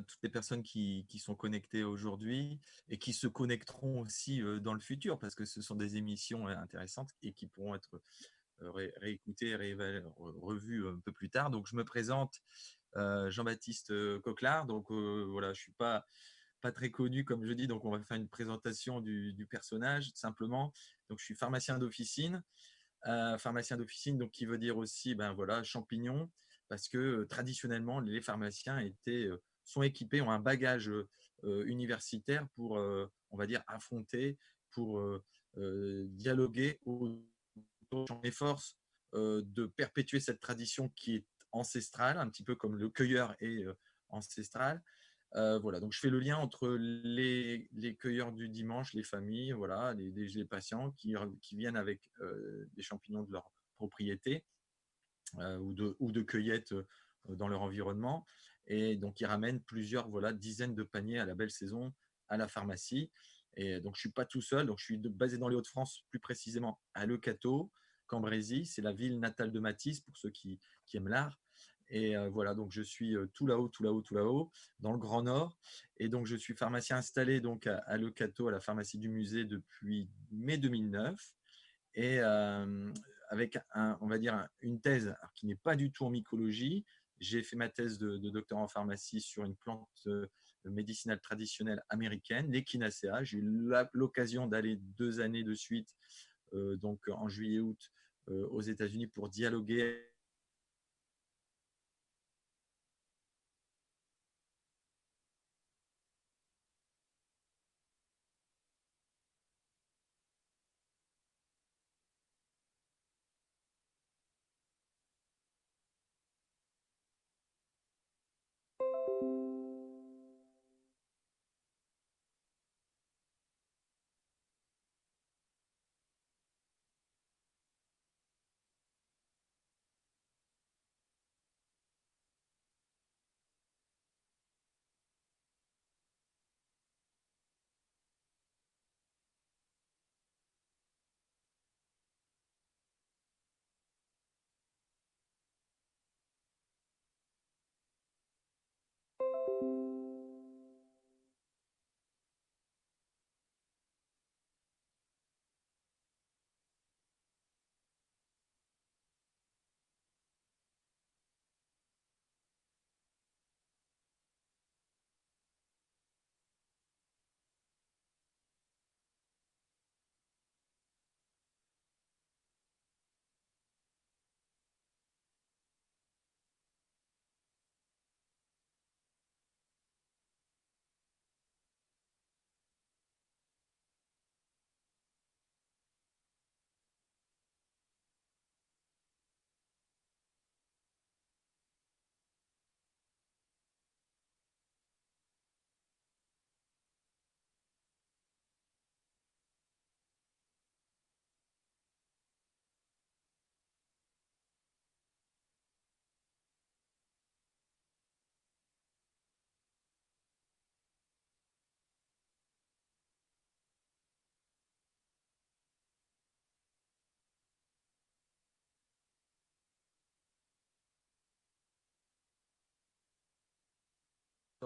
toutes les personnes qui sont connectées aujourd'hui et qui se connecteront aussi dans le futur, parce que ce sont des émissions intéressantes et qui pourront être réécoutées, revues un peu plus tard. Donc, je me présente, Jean-Baptiste Coquelard. Donc, voilà, je ne suis pas très connu, comme je dis. Donc, on va faire une présentation du personnage, simplement. Donc, je suis pharmacien d'officine, donc qui veut dire aussi, ben voilà, champignon, parce que traditionnellement, les pharmaciens sont équipés, ont un bagage universitaire pour, on va dire, affronter, pour dialoguer autour des forces, de perpétuer cette tradition qui est ancestrale, un petit peu comme le cueilleur est ancestral. Voilà, donc je fais le lien entre les cueilleurs du dimanche, les familles, voilà, les patients qui viennent avec des champignons de leur propriété, ou de cueillette dans leur environnement. Et donc, ils ramènent plusieurs, voilà, dizaines de paniers à la belle saison à la pharmacie. Et donc, je ne suis pas tout seul. Donc, je suis basé dans les Hauts-de-France, plus précisément à Le Cateau, Cambrésis. C'est la ville natale de Matisse, pour ceux qui aiment l'art. Et voilà, donc je suis tout là-haut, tout là-haut, tout là-haut, dans le Grand Nord. Et donc, je suis pharmacien installé donc à Le Cateau, à la pharmacie du musée, depuis mai 2009. Et avec on va dire une thèse qui n'est pas du tout en mycologie. J'ai fait ma thèse de doctorat en pharmacie sur une plante médicinale traditionnelle américaine, l'Echinacea. J'ai eu l'occasion d'aller 2 années de suite, donc en juillet-août, aux États-Unis, pour dialoguer.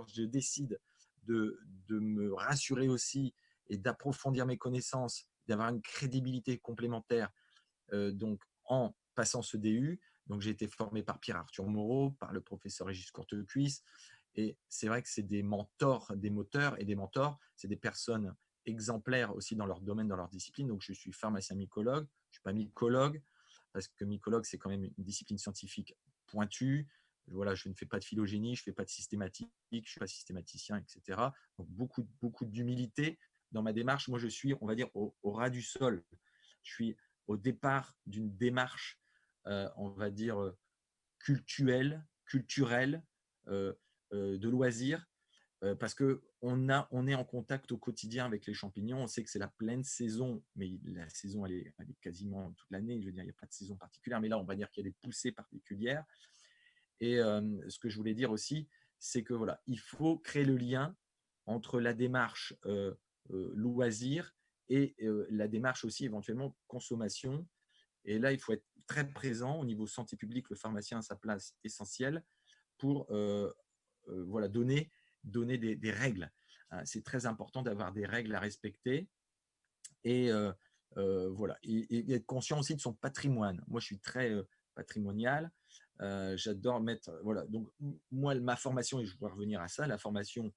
Je décide de me rassurer aussi et d'approfondir mes connaissances, d'avoir une crédibilité complémentaire, donc en passant ce DU. Donc, j'ai été formé par Pierre-Arthur Moreau, par le professeur Régis Courtecuisse. Et c'est vrai que c'est des mentors, des moteurs et des mentors. C'est des personnes exemplaires aussi dans leur domaine, dans leur discipline. Donc, je suis pharmacien mycologue. Je ne suis pas mycologue, parce que mycologue, c'est quand même une discipline scientifique pointue. Voilà, je ne fais pas de phylogénie, je ne fais pas de systématique, je ne suis pas systématicien, etc. Donc, beaucoup d'humilité dans ma démarche. Moi, je suis, on va dire, au ras du sol. Je suis au départ d'une démarche, on va dire, culturelle, euh, de loisirs, parce qu'on est en contact au quotidien avec les champignons. On sait que c'est la pleine saison, mais la saison, elle est quasiment toute l'année. Je veux dire, il n'y a pas de saison particulière, mais là, on va dire qu'il y a des poussées particulières. Et ce que je voulais dire aussi, c'est que voilà, il faut créer le lien entre la démarche loisir et la démarche aussi éventuellement consommation. Et là, il faut être très présent au niveau santé publique. Le pharmacien a sa place essentielle pour voilà, donner donner des règles. C'est très important d'avoir des règles à respecter et voilà et être conscient aussi de son patrimoine. Moi, je suis très, patrimonial, j'adore mettre, voilà donc moi, ma formation et je voudrais revenir à ça, la formation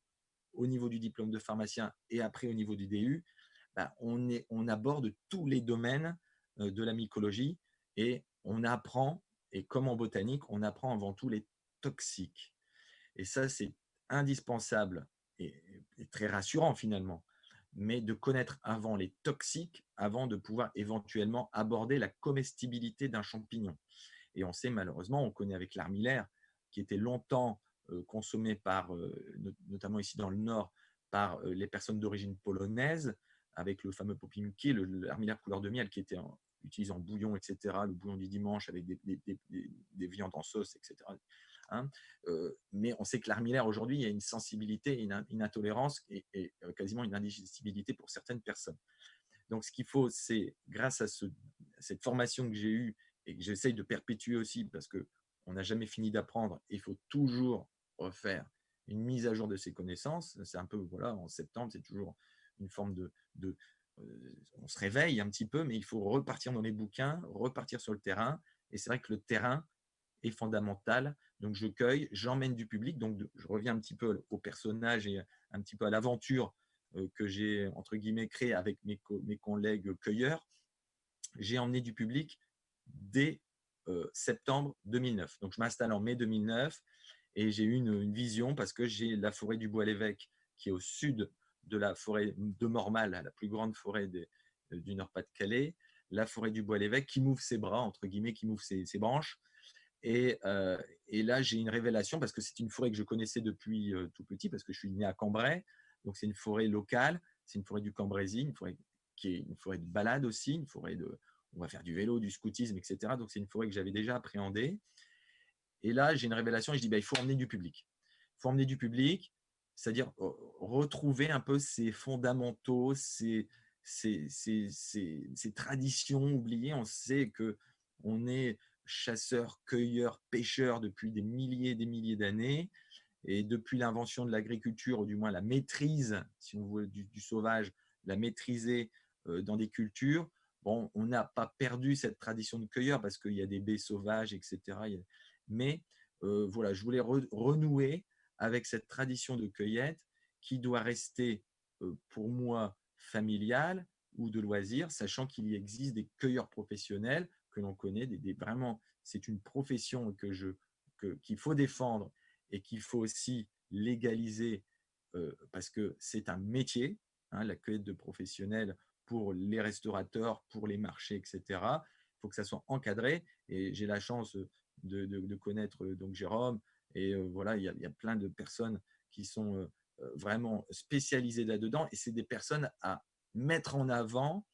au niveau du diplôme de pharmacien et après au niveau du DU, bah, on aborde tous les domaines, de la mycologie et on apprend et comme en botanique, on apprend avant tout les toxiques et ça, c'est indispensable et très rassurant finalement, mais de connaître avant les toxiques, avant de pouvoir éventuellement aborder la comestibilité d'un champignon. Et on sait malheureusement, on connaît avec l'armillaire, qui était longtemps consommé par, notamment ici dans le Nord, par les personnes d'origine polonaise, avec le fameux popinki, l'armillaire couleur de miel qui était utilisé en bouillon, etc., le bouillon du dimanche avec des viandes en sauce, etc. Hein. Mais on sait que l'armillaire, aujourd'hui, il y a une sensibilité, une intolérance et quasiment une indigestibilité pour certaines personnes. Donc, ce qu'il faut, c'est, grâce à cette formation que j'ai eue et que j'essaye de perpétuer aussi, parce qu'on n'a jamais fini d'apprendre, il faut toujours refaire une mise à jour de ses connaissances. C'est un peu, voilà, en septembre, c'est toujours une forme de on se réveille un petit peu, mais il faut repartir dans les bouquins, repartir sur le terrain. Et c'est vrai que le terrain est fondamental. Donc, je cueille, j'emmène du public. Donc, je reviens un petit peu au personnage et un petit peu à l'aventure que j'ai, entre guillemets, créée avec mes collègues cueilleurs. J'ai emmené du public dès septembre 2009. Donc, je m'installe en mai 2009 et j'ai eu une vision parce que j'ai la forêt du Bois-l'Évêque qui est au sud de la forêt de Mormal, la plus grande forêt du Nord-Pas-de-Calais, la forêt du Bois-l'Évêque qui m'ouvre ses bras, entre guillemets, qui m'ouvre ses branches. Et là, j'ai une révélation parce que c'est une forêt que je connaissais depuis tout petit, parce que je suis né à Cambrai. Donc, c'est une forêt locale, c'est une forêt du Cambrésis, une forêt qui est une forêt de balade aussi, une forêt on va faire du vélo, du scoutisme, etc. Donc, c'est une forêt que j'avais déjà appréhendée. Et là, j'ai une révélation et je dis, bah, il faut emmener du public. Il faut emmener du public, c'est-à-dire retrouver un peu ces fondamentaux, ces traditions oubliées. On sait qu'on est chasseurs, cueilleurs, pêcheurs depuis des milliers d'années. Et depuis l'invention de l'agriculture, ou du moins la maîtrise, si on veut, du sauvage, la maîtriser dans des cultures, bon, on n'a pas perdu cette tradition de cueilleur parce qu'il y a des baies sauvages, etc. Mais voilà, je voulais renouer avec cette tradition de cueillette qui doit rester pour moi familiale ou de loisir, sachant qu'il y existe des cueilleurs professionnels que l'on connaît, vraiment, c'est une profession qu'il faut défendre et qu'il faut aussi légaliser parce que c'est un métier, hein, la cueillette de professionnels pour les restaurateurs, pour les marchés, etc. Il faut que ça soit encadré et j'ai la chance de connaître donc Jérôme et voilà, il y a plein de personnes qui sont vraiment spécialisées là-dedans et c'est des personnes à mettre en avant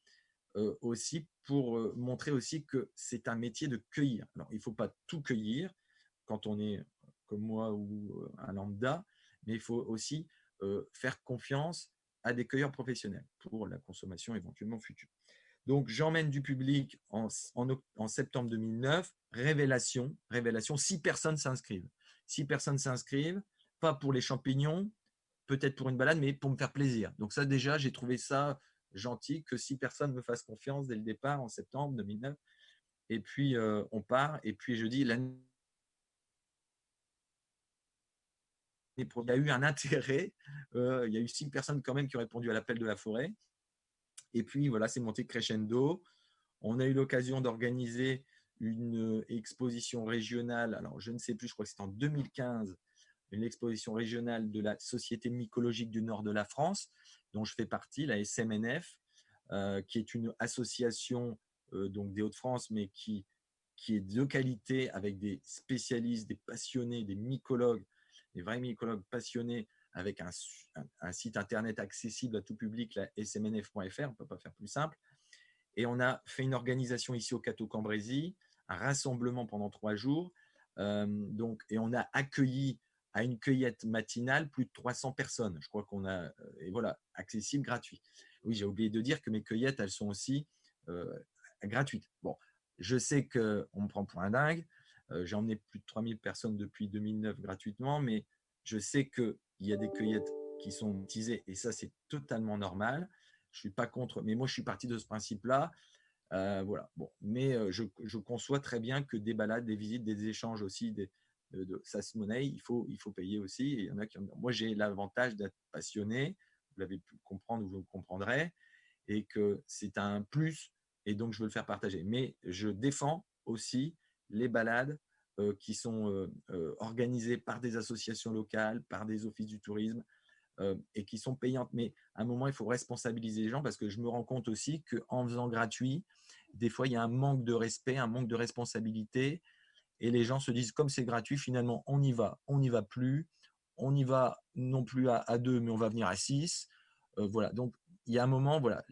aussi pour montrer aussi que c'est un métier de cueillir. Alors, il ne faut pas tout cueillir quand on est comme moi ou un lambda, mais il faut aussi faire confiance à des cueilleurs professionnels pour la consommation éventuellement future. Donc, j'emmène du public en septembre 2009. Révélation, 6 personnes s'inscrivent. 6 personnes s'inscrivent, pas pour les champignons, peut-être pour une balade, mais pour me faire plaisir. Donc ça, déjà, j'ai trouvé ça gentil que 6 personnes me fassent confiance dès le départ en septembre 2009. Et puis, on part. Et puis, je dis, l'année il y a eu un intérêt. Il y a eu 6 personnes quand même qui ont répondu à l'appel de la forêt. Et puis, voilà, c'est monté crescendo. On a eu l'occasion d'organiser une exposition régionale. Alors, je ne sais plus, je crois que c'était en 2015, une exposition régionale de la Société mycologique du Nord de la France, dont je fais partie, la SMNF, qui est une association donc des Hauts-de-France, mais qui est de qualité avec des spécialistes, des passionnés, des mycologues, des vrais mycologues passionnés, avec un site internet accessible à tout public, la smnf.fr, on ne peut pas faire plus simple. Et on a fait une organisation ici au Cateau-Cambrésis, un rassemblement pendant 3 jours. Et on a accueilli à une cueillette matinale plus de 300 personnes. Je crois qu'on a, et voilà, accessible, gratuit. Oui, j'ai oublié de dire que mes cueillettes, elles sont aussi gratuites. Bon, je sais qu'on me prend pour un dingue. J'ai emmené plus de 3000 personnes depuis 2009 gratuitement, mais je sais qu'il il y a des cueillettes qui sont utilisées et ça, c'est totalement normal. Je ne suis pas contre, mais moi, je suis parti de ce principe-là. Voilà. Bon, mais je conçois très bien que des balades, des visites, des échanges aussi, ça se monnaie, il faut payer aussi. Et il y en a qui moi, j'ai l'avantage d'être passionné, vous l'avez pu comprendre ou vous le comprendrez, et que c'est un plus, et donc je veux le faire partager. Mais je défends aussi les balades qui sont organisées par des associations locales, par des offices du tourisme, et qui sont payantes. Mais à un moment, il faut responsabiliser les gens parce que je me rends compte aussi qu'en faisant gratuit, des fois, il y a un manque de respect, un manque de responsabilité. Et les gens se disent, comme c'est gratuit, finalement, on n'y va plus. On y va non plus à 2, mais on va venir à 6. Voilà. Donc, il y a un moment, voilà,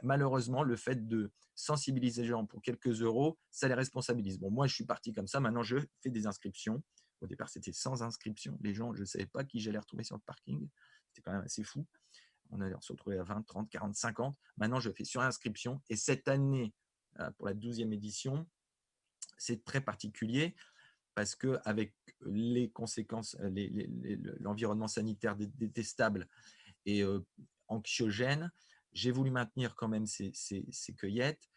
malheureusement, le fait de sensibiliser les gens pour quelques euros, ça les responsabilise. Bon, moi, je suis parti comme ça. Maintenant, je fais des inscriptions. Au départ, c'était sans inscription. Les gens, je ne savais pas qui j'allais retrouver sur le parking. C'était quand même assez fou. On allait se retrouver à 20, 30, 40, 50. Maintenant, je fais sur inscription. Et cette année, pour la 12e édition, c'est très particulier parce qu'avec les conséquences, l'environnement sanitaire détestable et anxiogène, j'ai voulu maintenir quand même ces cueillettes,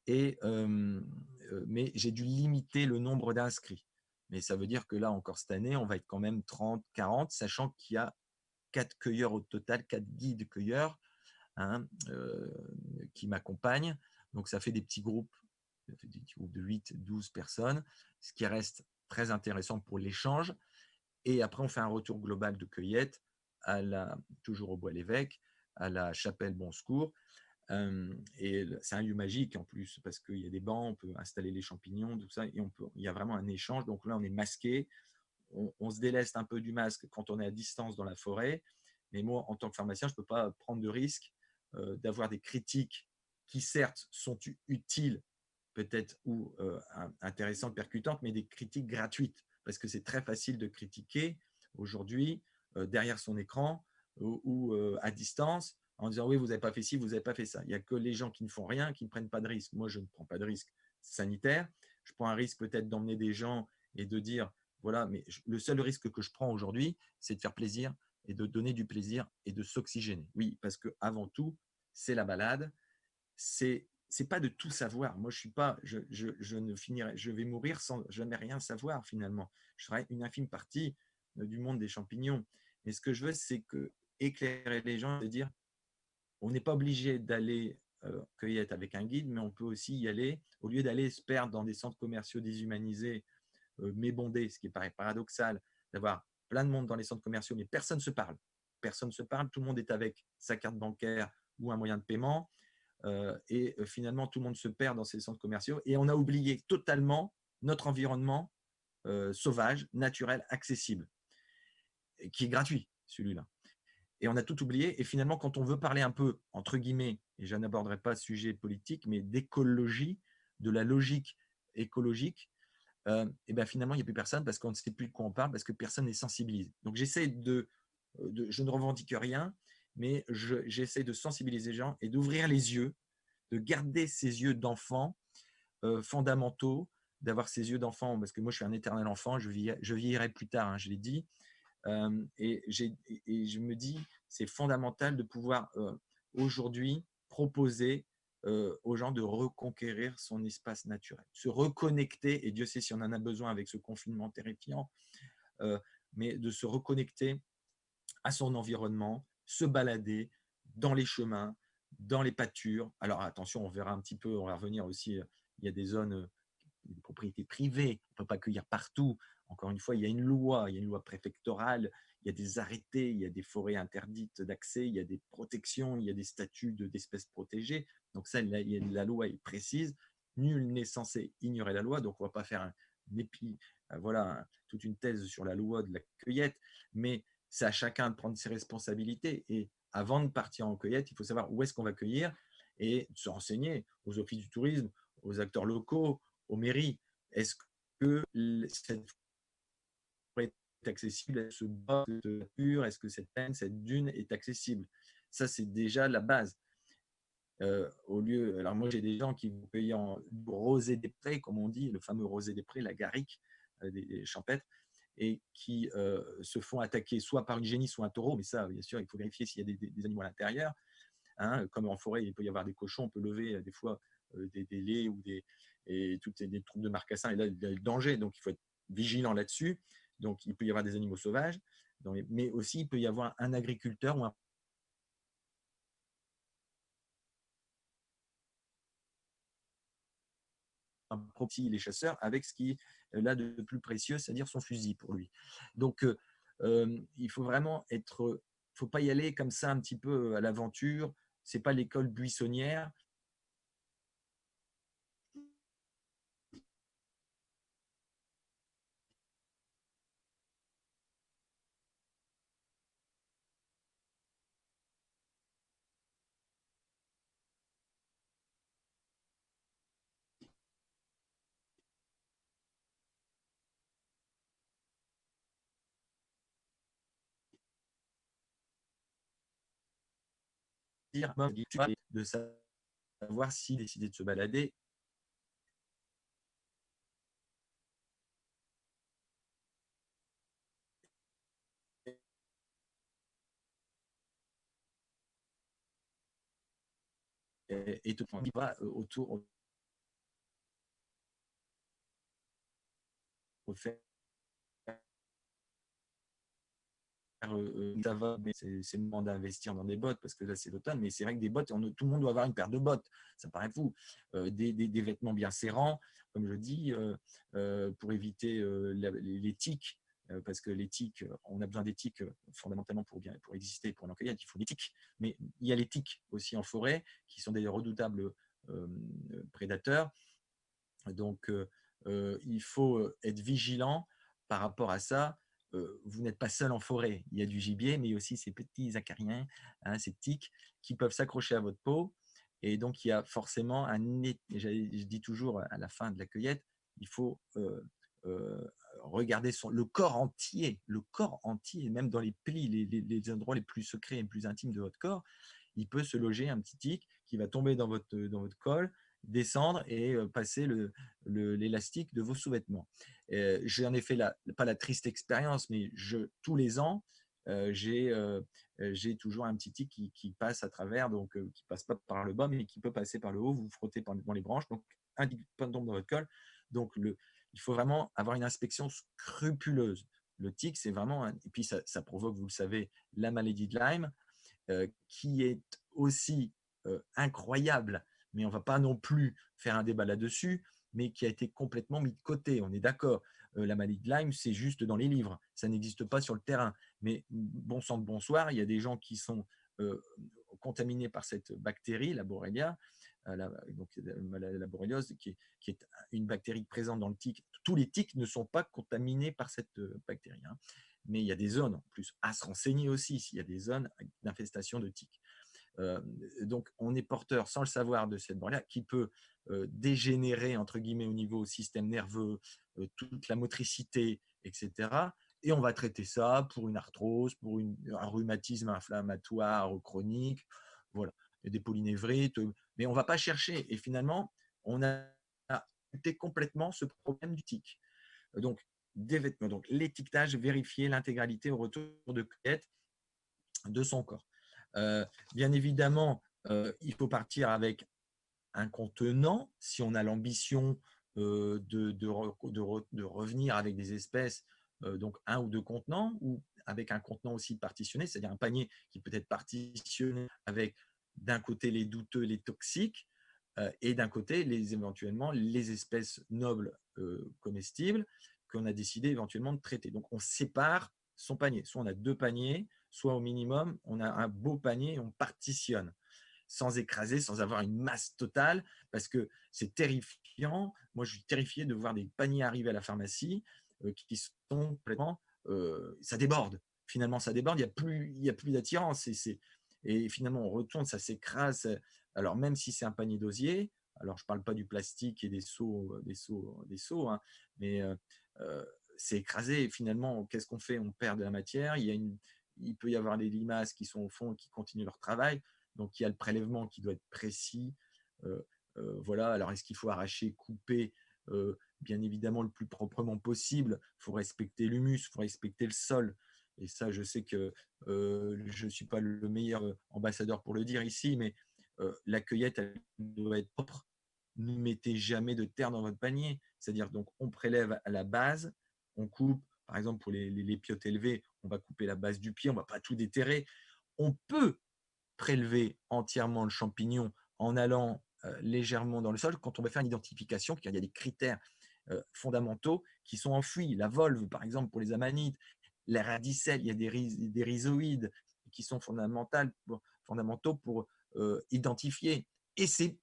mais j'ai dû limiter le nombre d'inscrits. Mais ça veut dire que là, encore cette année, on va être quand même 30, 40, sachant qu'il y a 4 cueilleurs au total, 4 guides cueilleurs, hein, qui m'accompagnent. Donc, ça fait des petits groupes, de 8, 12 personnes, ce qui reste très intéressant pour l'échange. Et après, on fait un retour global de cueillette, toujours au Bois-l'Évêque, à la chapelle Bon Secours. Et c'est un lieu magique en plus, parce qu'il y a des bancs, on peut installer les champignons, tout ça, et il y a vraiment un échange. Donc là, on est masqué, on se déleste un peu du masque quand on est à distance dans la forêt. Mais moi, en tant que pharmacien, je ne peux pas prendre de risque d'avoir des critiques qui, certes, sont utiles peut-être ou intéressantes, percutantes, mais des critiques gratuites. Parce que c'est très facile de critiquer aujourd'hui derrière son écran ou à distance en disant oui, vous n'avez pas fait ci, vous n'avez pas fait ça. Il n'y a que les gens qui ne font rien, qui ne prennent pas de risque. Moi, je ne prends pas de risque sanitaire. Je prends un risque peut-être d'emmener des gens et de dire voilà, mais le seul risque que je prends aujourd'hui, c'est de faire plaisir et de donner du plaisir et de s'oxygéner. Oui, parce que avant tout, c'est la balade, c'est pas de tout savoir. Moi, je suis pas, je ne finirai, je vais mourir sans jamais rien savoir finalement. Je serai une infime partie du monde des champignons. Mais ce que je veux, c'est que éclairer les gens et dire, on n'est pas obligé d'aller cueillette avec un guide, mais on peut aussi y aller au lieu d'aller se perdre dans des centres commerciaux déshumanisés, mais bondés, ce qui paraît paradoxal, d'avoir plein de monde dans les centres commerciaux, mais personne ne se parle. Personne ne se parle, tout le monde est avec sa carte bancaire ou un moyen de paiement et finalement tout le monde se perd dans ces centres commerciaux et on a oublié totalement notre environnement sauvage, naturel, accessible, qui est gratuit celui-là. Et on a tout oublié. Et finalement, quand on veut parler un peu, entre guillemets, et je n'aborderai pas ce sujet politique, mais d'écologie, de la logique écologique, et ben finalement, il n'y a plus personne parce qu'on ne sait plus de quoi on parle, parce que personne n'est sensibilisé. Donc, j'essaie je ne revendique rien, mais j'essaie de sensibiliser les gens et d'ouvrir les yeux, de garder ces yeux d'enfant fondamentaux, d'avoir ces yeux d'enfant, parce que moi, je suis un éternel enfant, je vieillirai plus tard, hein, je l'ai dit. Et je me dis, c'est fondamental de pouvoir aujourd'hui proposer aux gens de reconquérir son espace naturel, se reconnecter, et Dieu sait si on en a besoin avec ce confinement terrifiant, euh, mais de se reconnecter à son environnement, se balader dans les chemins, dans les pâtures. Alors attention, on verra un petit peu, on va revenir aussi, il y a des zones de propriété privée, on ne peut pas cueillir partout. Encore une fois, il y a une loi préfectorale, il y a des arrêtés, il y a des forêts interdites d'accès, il y a des protections, il y a des statuts d'espèces protégées. Donc ça, la loi est précise. Nul n'est censé ignorer la loi, donc on ne va pas faire voilà, toute une thèse sur la loi de la cueillette, mais c'est à chacun de prendre ses responsabilités. Et avant de partir en cueillette, il faut savoir où est-ce qu'on va cueillir et se renseigner aux offices du tourisme, aux acteurs locaux, aux mairies. Est-ce que cette forêt est accessible? Est-ce ce bas de nature? Est-ce que cette plaine, cette dune est accessible? Ça, c'est déjà la base. Alors moi, j'ai des gens qui vont cueillir en rosée des prés, comme on dit, le fameux rosé des prés, la garrigue des champêtres. et qui se font attaquer soit par une génisse ou un taureau, mais ça, bien sûr, il faut vérifier s'il y a des animaux à l'intérieur. Hein, comme en forêt, il peut y avoir des cochons, on peut lever des fois des laits ou et toutes des troupes de marcassins, et là, il y a le danger, donc il faut être vigilant là-dessus. Donc, il peut y avoir des animaux sauvages, mais aussi il peut y avoir un agriculteur ou un propre les chasseurs avec ce qui est là de plus précieux, c'est-à-dire son fusil pour lui. Donc, il faut vraiment être, il faut pas y aller comme ça un petit peu à l'aventure. C'est pas l'école buissonnière. De savoir s'il décidait de se balader et te prendre autour, faire ça va, mais c'est le moment d'investir dans des bottes parce que là, c'est l'automne. Mais c'est vrai que des bottes, tout le monde doit avoir une paire de bottes. Ça paraît fou. Des vêtements bien serrants, comme je dis, pour éviter les tiques. Parce que les tiques, on a besoin des tiques fondamentalement pour exister, pour une cueillette, il faut des tiques. Mais il y a les tiques aussi en forêt qui sont des redoutables euh, prédateurs. Donc, il faut être vigilant par rapport à ça. Vous n'êtes pas seul en forêt. Il y a du gibier, mais il y a aussi ces petits acariens, hein, ces tiques, qui peuvent s'accrocher à votre peau. Et donc, il y a forcément je dis toujours à la fin de la cueillette, il faut regarder le corps entier, même dans les plis, les endroits les plus secrets et les plus intimes de votre corps. Il peut se loger un petit tic qui va tomber dans votre col, descendre et passer l'élastique de vos sous-vêtements. J'en ai fait pas la triste expérience, mais tous les ans, j'ai toujours un petit tic qui passe à travers, donc qui passe pas par le bas, mais qui peut passer par le haut. Vous vous frottez dans les branches, donc un tic tombe dans votre col. Donc, il faut vraiment avoir une inspection scrupuleuse. Le tic, c'est vraiment et puis ça provoque, vous le savez, la maladie de Lyme, qui est aussi incroyable, mais on ne va pas non plus faire un débat là-dessus, mais qui a été complètement mis de côté. On est d'accord. La maladie de Lyme, c'est juste dans les livres. Ça n'existe pas sur le terrain. Mais bon sang de bonsoir, il y a des gens qui sont euh, contaminés par cette bactérie, la Borrelia, donc la borréliose, qui est une bactérie présente dans le tic. Tous les tiques ne sont pas contaminés par cette bactérie, hein. Mais il y a des zones en plus à se renseigner aussi s'il y a des zones d'infestation de tiques. Donc, on est porteur sans le savoir de cette borrélia qui peut dégénérer entre guillemets au niveau système nerveux, toute la motricité, etc. Et on va traiter ça pour une arthrose, pour un rhumatisme inflammatoire chronique, voilà, des polynévrites, mais on ne va pas chercher. Et finalement, on a lutter complètement ce problème du tic. Donc, des vêtements, donc l'étiquetage, vérifier l'intégralité au retour de cueillette de son corps. Bien évidemment, il faut partir avec un contenant si on a l'ambition de revenir avec des espèces, donc un ou deux contenants, ou avec un contenant aussi partitionné, c'est-à-dire un panier qui peut être partitionné avec d'un côté les douteux, les toxiques, et d'un côté éventuellement les espèces nobles comestibles qu'on a décidé éventuellement de traiter. Donc on sépare son panier. Soit on a deux paniers, soit au minimum on a un beau panier et on partitionne sans écraser, sans avoir une masse totale, parce que c'est terrifiant. Moi, je suis terrifié de voir des paniers arriver à la pharmacie qui sont complètement, ça déborde. Finalement, ça déborde. Il y a plus d'attirance. Et finalement, on retourne, ça s'écrase. Alors, même si c'est un panier d'osier, alors je ne parle pas du plastique et des seaux, hein, mais c'est écrasé. Et finalement, qu'est-ce qu'on fait? On perd de la matière. Il peut y avoir des limaces qui sont au fond et qui continuent leur travail. Donc, il y a le prélèvement qui doit être précis. Voilà. Alors, est-ce qu'il faut arracher, couper bien évidemment le plus proprement possible. Il faut respecter l'humus, il faut respecter le sol. Et ça, je sais que je ne suis pas le meilleur ambassadeur pour le dire ici, mais la cueillette, elle doit être propre. Ne mettez jamais de terre dans votre panier. C'est-à-dire, donc, on prélève à la base, on coupe, par exemple, pour les piottes élevées, on va couper la base du pied, on ne va pas tout déterrer. On peut prélever entièrement le champignon en allant légèrement dans le sol quand on va faire une identification, car il y a des critères fondamentaux qui sont enfouis. La volve, par exemple, pour les amanites, la radicelle, il y a des rhizoïdes qui sont fondamentaux pour identifier. Et c'est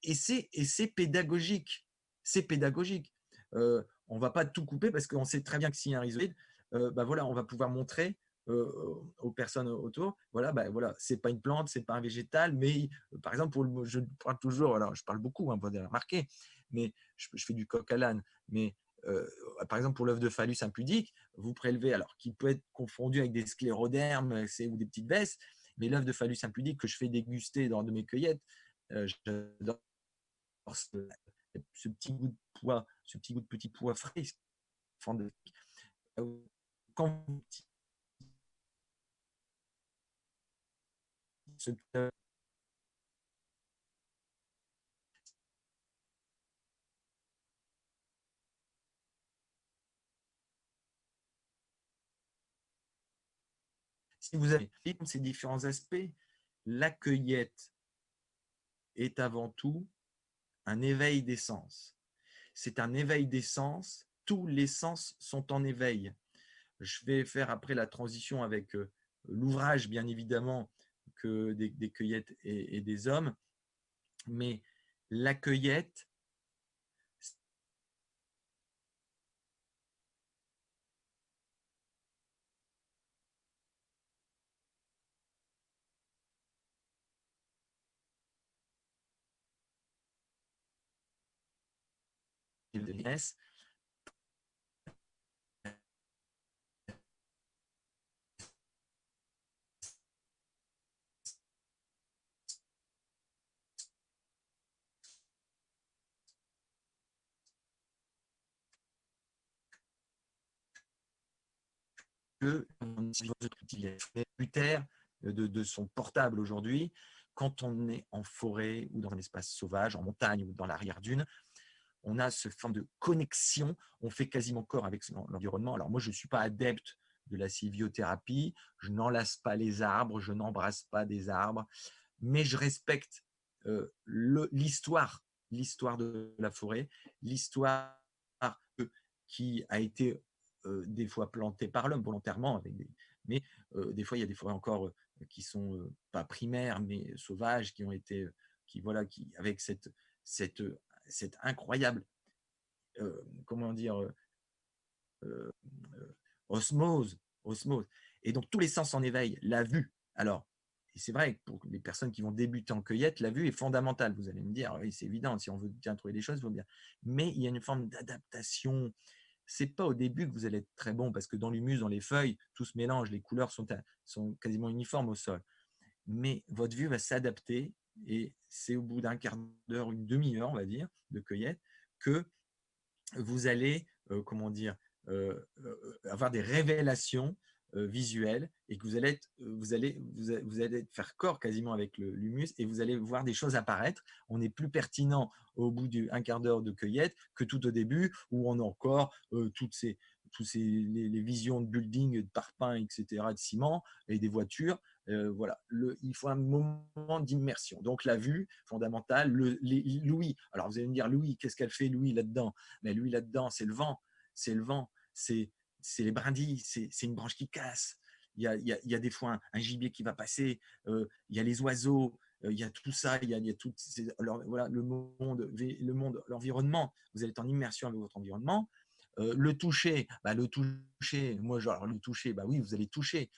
pédagogique. C'est pédagogique. On ne va pas tout couper parce qu'on sait très bien que s'il y a un rhizoïde, bah voilà, on va pouvoir montrer aux personnes autour, voilà, bah voilà, c'est pas une plante, c'est pas un végétal, mais par exemple, je parle toujours, alors je parle beaucoup, hein, vous avez remarqué, mais je fais du coq à l'âne, mais par exemple, pour l'œuf de phallus impudique, vous prélevez, alors qui peut être confondu avec des sclérodermes ou des petites vesses, mais l'œuf de phallus impudique que je fais déguster lors de mes cueillettes, j'adore ce petit goût de pois, ce petit goût de petit pois frais. Quand ce, si vous avez ces différents aspects, la cueillette est avant tout un éveil des sens. C'est un éveil des sens, tous les sens sont en éveil. Je vais faire après la transition avec l'ouvrage, bien évidemment, que des cueillettes et des hommes, mais la cueillette, que de son portable aujourd'hui, quand on est en forêt ou dans un espace sauvage, en montagne ou dans l'arrière-dune, on a ce forme de connexion, on fait quasiment corps avec l'environnement. Alors moi, je ne suis pas adepte de la sylviothérapie, je n'enlace pas les arbres, je n'embrasse pas des arbres, mais je respecte l'histoire, l'histoire de la forêt, l'histoire qui a été des fois plantée par l'homme volontairement, mais des fois il y a des forêts encore qui sont pas primaires mais sauvages, qui ont été, avec cette, cette incroyable, comment dire, euh, osmose, osmose. Et donc tous les sens en éveil, la vue. Alors, et c'est vrai que pour les personnes qui vont débuter en cueillette, la vue est fondamentale. Vous allez me dire, oui, c'est évident, si on veut bien trouver des choses, il faut bien. Mais il y a une forme d'adaptation. C'est pas au début que vous allez être très bon parce que dans l'humus, dans les feuilles, tout se mélange, les couleurs sont quasiment uniformes au sol. Mais votre vue va s'adapter et c'est au bout d'un quart d'heure, une demi-heure, on va dire, de cueillette, que vous allez, comment dire, avoir des révélations visuelles et que vous allez faire corps quasiment avec l'humus et vous allez voir des choses apparaître. On est plus pertinent au bout d'un quart d'heure de cueillette que tout au début où on a encore les visions de building, de parpaings, etc., de ciment et des voitures. Voilà, il faut un moment d'immersion. Donc la vue fondamentale, l'ouïe. Alors vous allez me dire, l'ouïe, qu'est-ce qu'elle fait l'ouïe là-dedans? Mais l'ouïe là-dedans, c'est le vent, c'est le vent, c'est les brindilles, c'est une branche qui casse. Il y a des fois un gibier qui va passer, il y a les oiseaux, il y a tout ça, il y a tout, alors, voilà, le monde, l'environnement. Vous allez être en immersion avec votre environnement. Le toucher, moi, genre, le toucher, bah oui, vous allez toucher.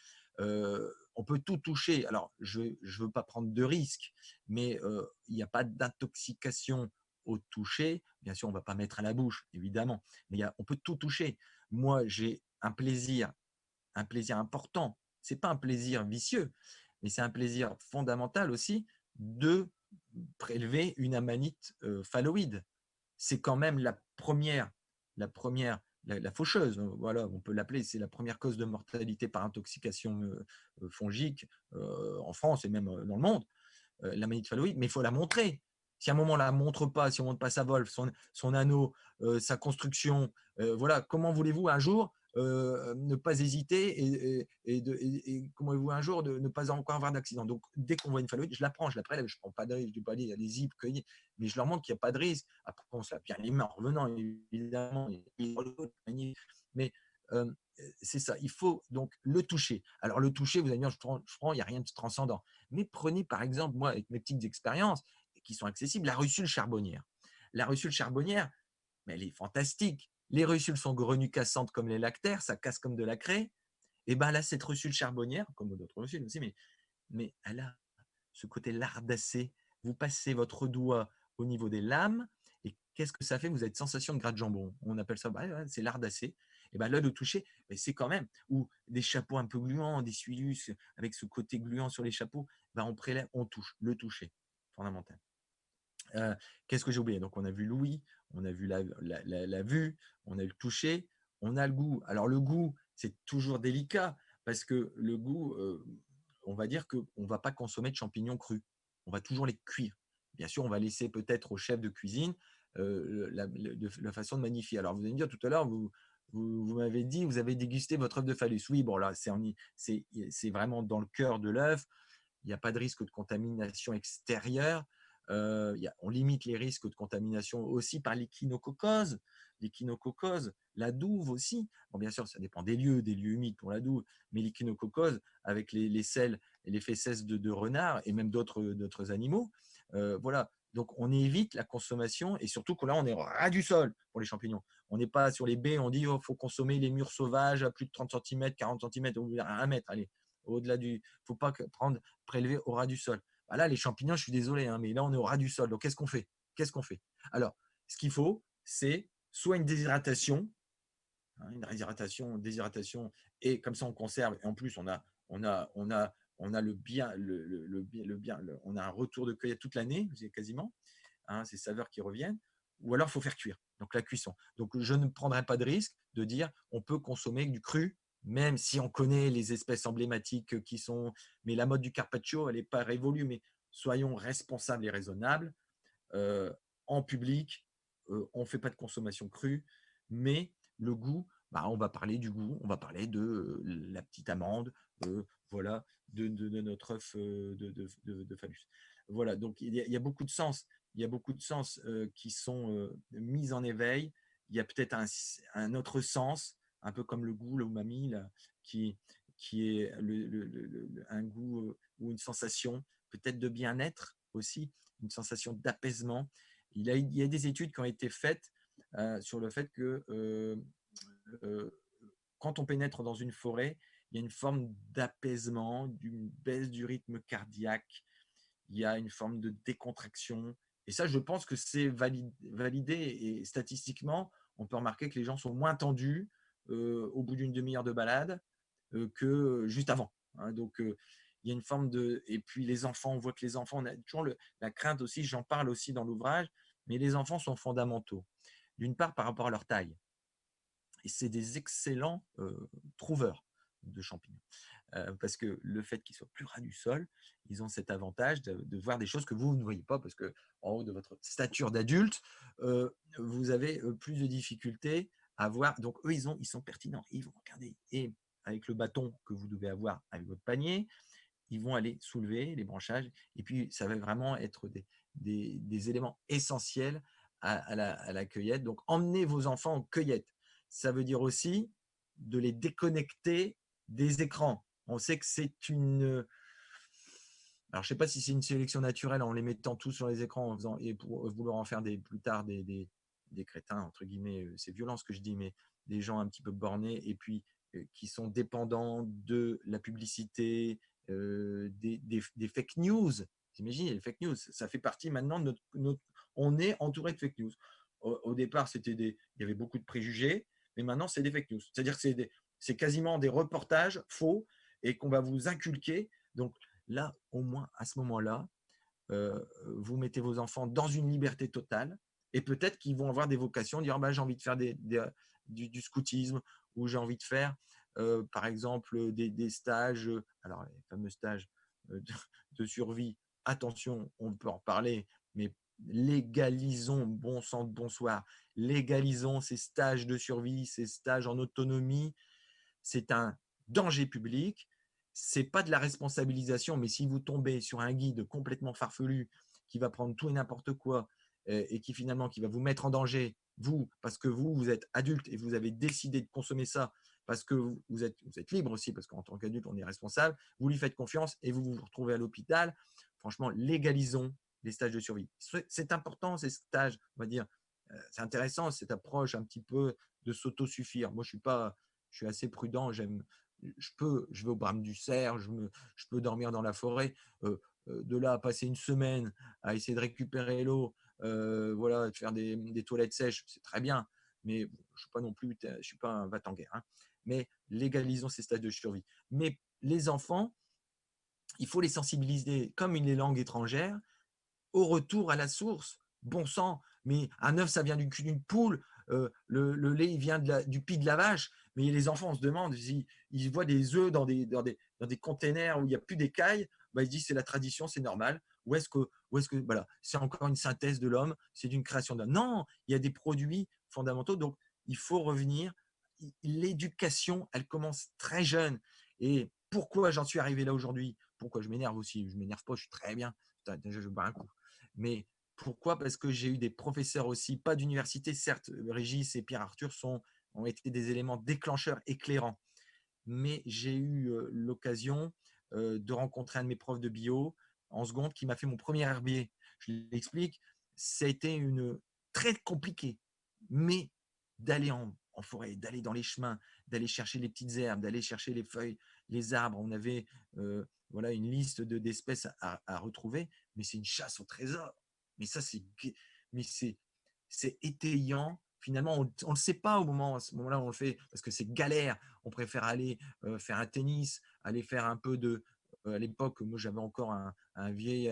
On peut tout toucher. Alors, je ne veux pas prendre de risques, mais il n'y a pas d'intoxication au toucher. Bien sûr, on ne va pas mettre à la bouche, évidemment, mais on peut tout toucher. Moi, j'ai un plaisir important. Ce n'est pas un plaisir vicieux, mais c'est un plaisir fondamental aussi de prélever une amanite phalloïde. C'est quand même la première la première, la faucheuse, voilà, on peut l'appeler, c'est la première cause de mortalité par intoxication fongique en France et même dans le monde, la manite phalloïde, mais il faut la montrer. Si à un moment on ne la montre pas, si on ne montre pas sa volve, son anneau, sa construction, voilà, comment voulez-vous un jour ne pas hésiter et comment voulez-vous un jour de ne pas encore avoir d'accident. Donc dès qu'on voit une phalloïde, je la prends, je la prélève, je ne prends pas de risque, je ne dis pas allez-y, cueillez, mais je leur montre qu'il n'y a pas de risque. Après, on se la bien les mains en revenant, évidemment, mais c'est ça, il faut donc le toucher. Alors le toucher, vous allez dire, je prends, il n'y a rien de transcendant. Mais prenez par exemple, moi, avec mes petites expériences qui sont accessibles, la russule charbonnière. La russule charbonnière, mais elle est fantastique. Les russules sont grenues-cassantes comme les lactaires, ça casse comme de la craie. Et bien là, cette russule charbonnière, comme d'autres russules aussi, mais elle a ce côté lardacé. Vous passez votre doigt au niveau des lames, et qu'est-ce que ça fait? Vous avez une sensation de gras de jambon. On appelle ça, c'est lardacé. Et bien là, le toucher, c'est quand même, ou des chapeaux un peu gluants, des suillus avec ce côté gluant sur les chapeaux, on prélève, on touche, le toucher, fondamental. Qu'est-ce que j'ai oublié? Donc, on a vu l'ouïe, on a vu la vue, on a eu le toucher, on a le goût. Alors, le goût, c'est toujours délicat parce que le goût, on va dire qu'on ne va pas consommer de champignons crus. On va toujours les cuire. Bien sûr, on va laisser peut-être au chef de cuisine la façon de magnifier. Alors, vous allez me dire tout à l'heure, vous m'avez dit, vous avez dégusté votre œuf de phallus. Oui, bon, là, c'est vraiment dans le cœur de l'œuf. Il n'y a pas de risque de contamination extérieure. On limite les risques de contamination aussi par l'échinococose, la douve aussi. Bon, bien sûr, ça dépend des lieux humides pour la douve, mais l'échinococose avec les selles et les fesses de renard et même d'autres animaux. Voilà. Donc, on évite la consommation et surtout que là, on est au ras du sol pour les champignons. On n'est pas sur les baies, on dit faut consommer les murs sauvages à plus de 30 cm, 40 cm, à 1 mètre, allez. Au-delà du. Il ne faut pas prélever au ras du sol. Là, les champignons, je suis désolé, mais là, on est au ras du sol. Donc, qu'est-ce qu'on fait? Alors, ce qu'il faut, c'est soit une déshydratation, déshydratation, et comme ça, on conserve. Et en plus, on a le bien, on a un retour de cueillette toute l'année, quasiment, ces saveurs qui reviennent. Ou alors, il faut faire cuire. Donc, la cuisson. Donc, je ne prendrai pas de risque de dire on peut consommer du cru, même si on connaît les espèces emblématiques qui sont. Mais la mode du carpaccio, elle n'est pas révolue, mais soyons responsables et raisonnables. En public, on ne fait pas de consommation crue, mais le goût, on va parler du goût, on va parler de la petite amande, voilà, de notre œuf de phallus. Voilà, donc il y a beaucoup de sens, qui sont mis en éveil. Il y a peut-être un autre sens, un peu comme le goût, l'umami, là, qui, qui est un goût ou une sensation peut-être de bien-être aussi, une sensation d'apaisement. Il y a des études qui ont été faites sur le fait que euh, quand on pénètre dans une forêt, il y a une forme d'apaisement, d'une baisse du rythme cardiaque, il y a une forme de décontraction. Et ça, je pense que c'est validé et statistiquement, on peut remarquer que les gens sont moins tendus au bout d'une demi-heure de balade que juste avant. Donc, il y a une forme de. Et puis, les enfants, on voit que les enfants, on a toujours la crainte aussi, j'en parle aussi dans l'ouvrage, mais les enfants sont fondamentaux. D'une part, par rapport à leur taille. Et c'est des excellents trouveurs de champignons. Parce que le fait qu'ils soient plus ras du sol, ils ont cet avantage de voir des choses que vous ne voyez pas, parce que en haut de votre stature d'adulte, vous avez plus de difficultés à voir. Donc, eux, ils sont pertinents. Ils vont regarder. Et avec le bâton que vous devez avoir avec votre panier, ils vont aller soulever les branchages. Et puis, ça va vraiment être des éléments essentiels à la cueillette. Donc, emmenez vos enfants en cueillette. Ça veut dire aussi de les déconnecter des écrans. On sait que c'est une. Alors, je ne sais pas si c'est une sélection naturelle en les mettant tous sur les écrans et pour vouloir en faire plus tard des crétins, entre guillemets. C'est violent ce que je dis, mais des gens un petit peu bornés et puis qui sont dépendants de la publicité, des fake news. Vous imaginez, les fake news, ça fait partie maintenant de notre. On est entouré de fake news. Au départ, il y avait beaucoup de préjugés, mais maintenant, c'est des fake news. C'est-à-dire que c'est quasiment des reportages faux et qu'on va vous inculquer. Donc là, au moins, à ce moment-là, vous mettez vos enfants dans une liberté totale. Et peut-être qu'ils vont avoir des vocations, dire: «Bah, j'ai envie de faire du scoutisme ou j'ai envie de faire, par exemple, des stages», alors les fameux stages, de survie. Attention, on peut en parler, mais légalisons, bon sang de bonsoir, légalisons ces stages de survie, ces stages en autonomie. C'est un danger public. C'est pas de la responsabilisation, mais si vous tombez sur un guide complètement farfelu qui va prendre tout et n'importe quoi et qui finalement qui va vous mettre en danger, vous, parce que vous êtes adulte et vous avez décidé de consommer ça parce que vous êtes libre aussi, parce qu'en tant qu'adulte, on est responsable, vous lui faites confiance et vous vous retrouvez à l'hôpital. Franchement, légalisons les stages de survie. C'est important, ces stages, on va dire. C'est intéressant, cette approche un petit peu de s'autosuffire. Moi, je suis assez prudent. Je vais au brame du cerf, je peux dormir dans la forêt. De là à passer une semaine à essayer de récupérer l'eau, voilà, de faire des toilettes sèches, c'est très bien. Mais bon, je suis pas non plus, je suis pas un va-t-en-guerre, hein. Mais légalisons ces stages de survie. Mais les enfants, il faut les sensibiliser comme les langues étrangères au retour à la source. Bon sang, mais un œuf, ça vient du cul d'une poule. Le lait, il vient du pis de la vache. Mais les enfants, on se demande, ils voient des œufs dans des containers où il n'y a plus d'écailles. Bah, ils disent c'est la tradition, c'est normal. Voilà, c'est encore une synthèse de l'homme, c'est d'une création d'homme. Non, il y a des produits fondamentaux. Donc, il faut revenir. L'éducation, elle commence très jeune. Et pourquoi j'en suis arrivé là aujourd'hui? Pourquoi je m'énerve aussi? Je ne m'énerve pas, je suis très bien. Déjà, je bois un coup. Mais pourquoi? Parce que j'ai eu des professeurs aussi, pas d'université, certes, Régis et Pierre Arthur ont été des éléments déclencheurs éclairants. Mais j'ai eu l'occasion de rencontrer un de mes profs de bio en seconde qui m'a fait mon premier herbier. Je l'explique, ça a été très compliqué, mais d'aller en forêt, d'aller dans les chemins, d'aller chercher les petites herbes, d'aller chercher les feuilles, les arbres. On avait voilà, une liste d'espèces à retrouver, mais c'est une chasse au trésor. Mais ça, mais c'est étayant. Finalement, on ne le sait pas à ce moment-là, on le fait parce que c'est galère. On préfère aller faire un tennis, aller faire un peu de. À l'époque, moi, j'avais encore un vieux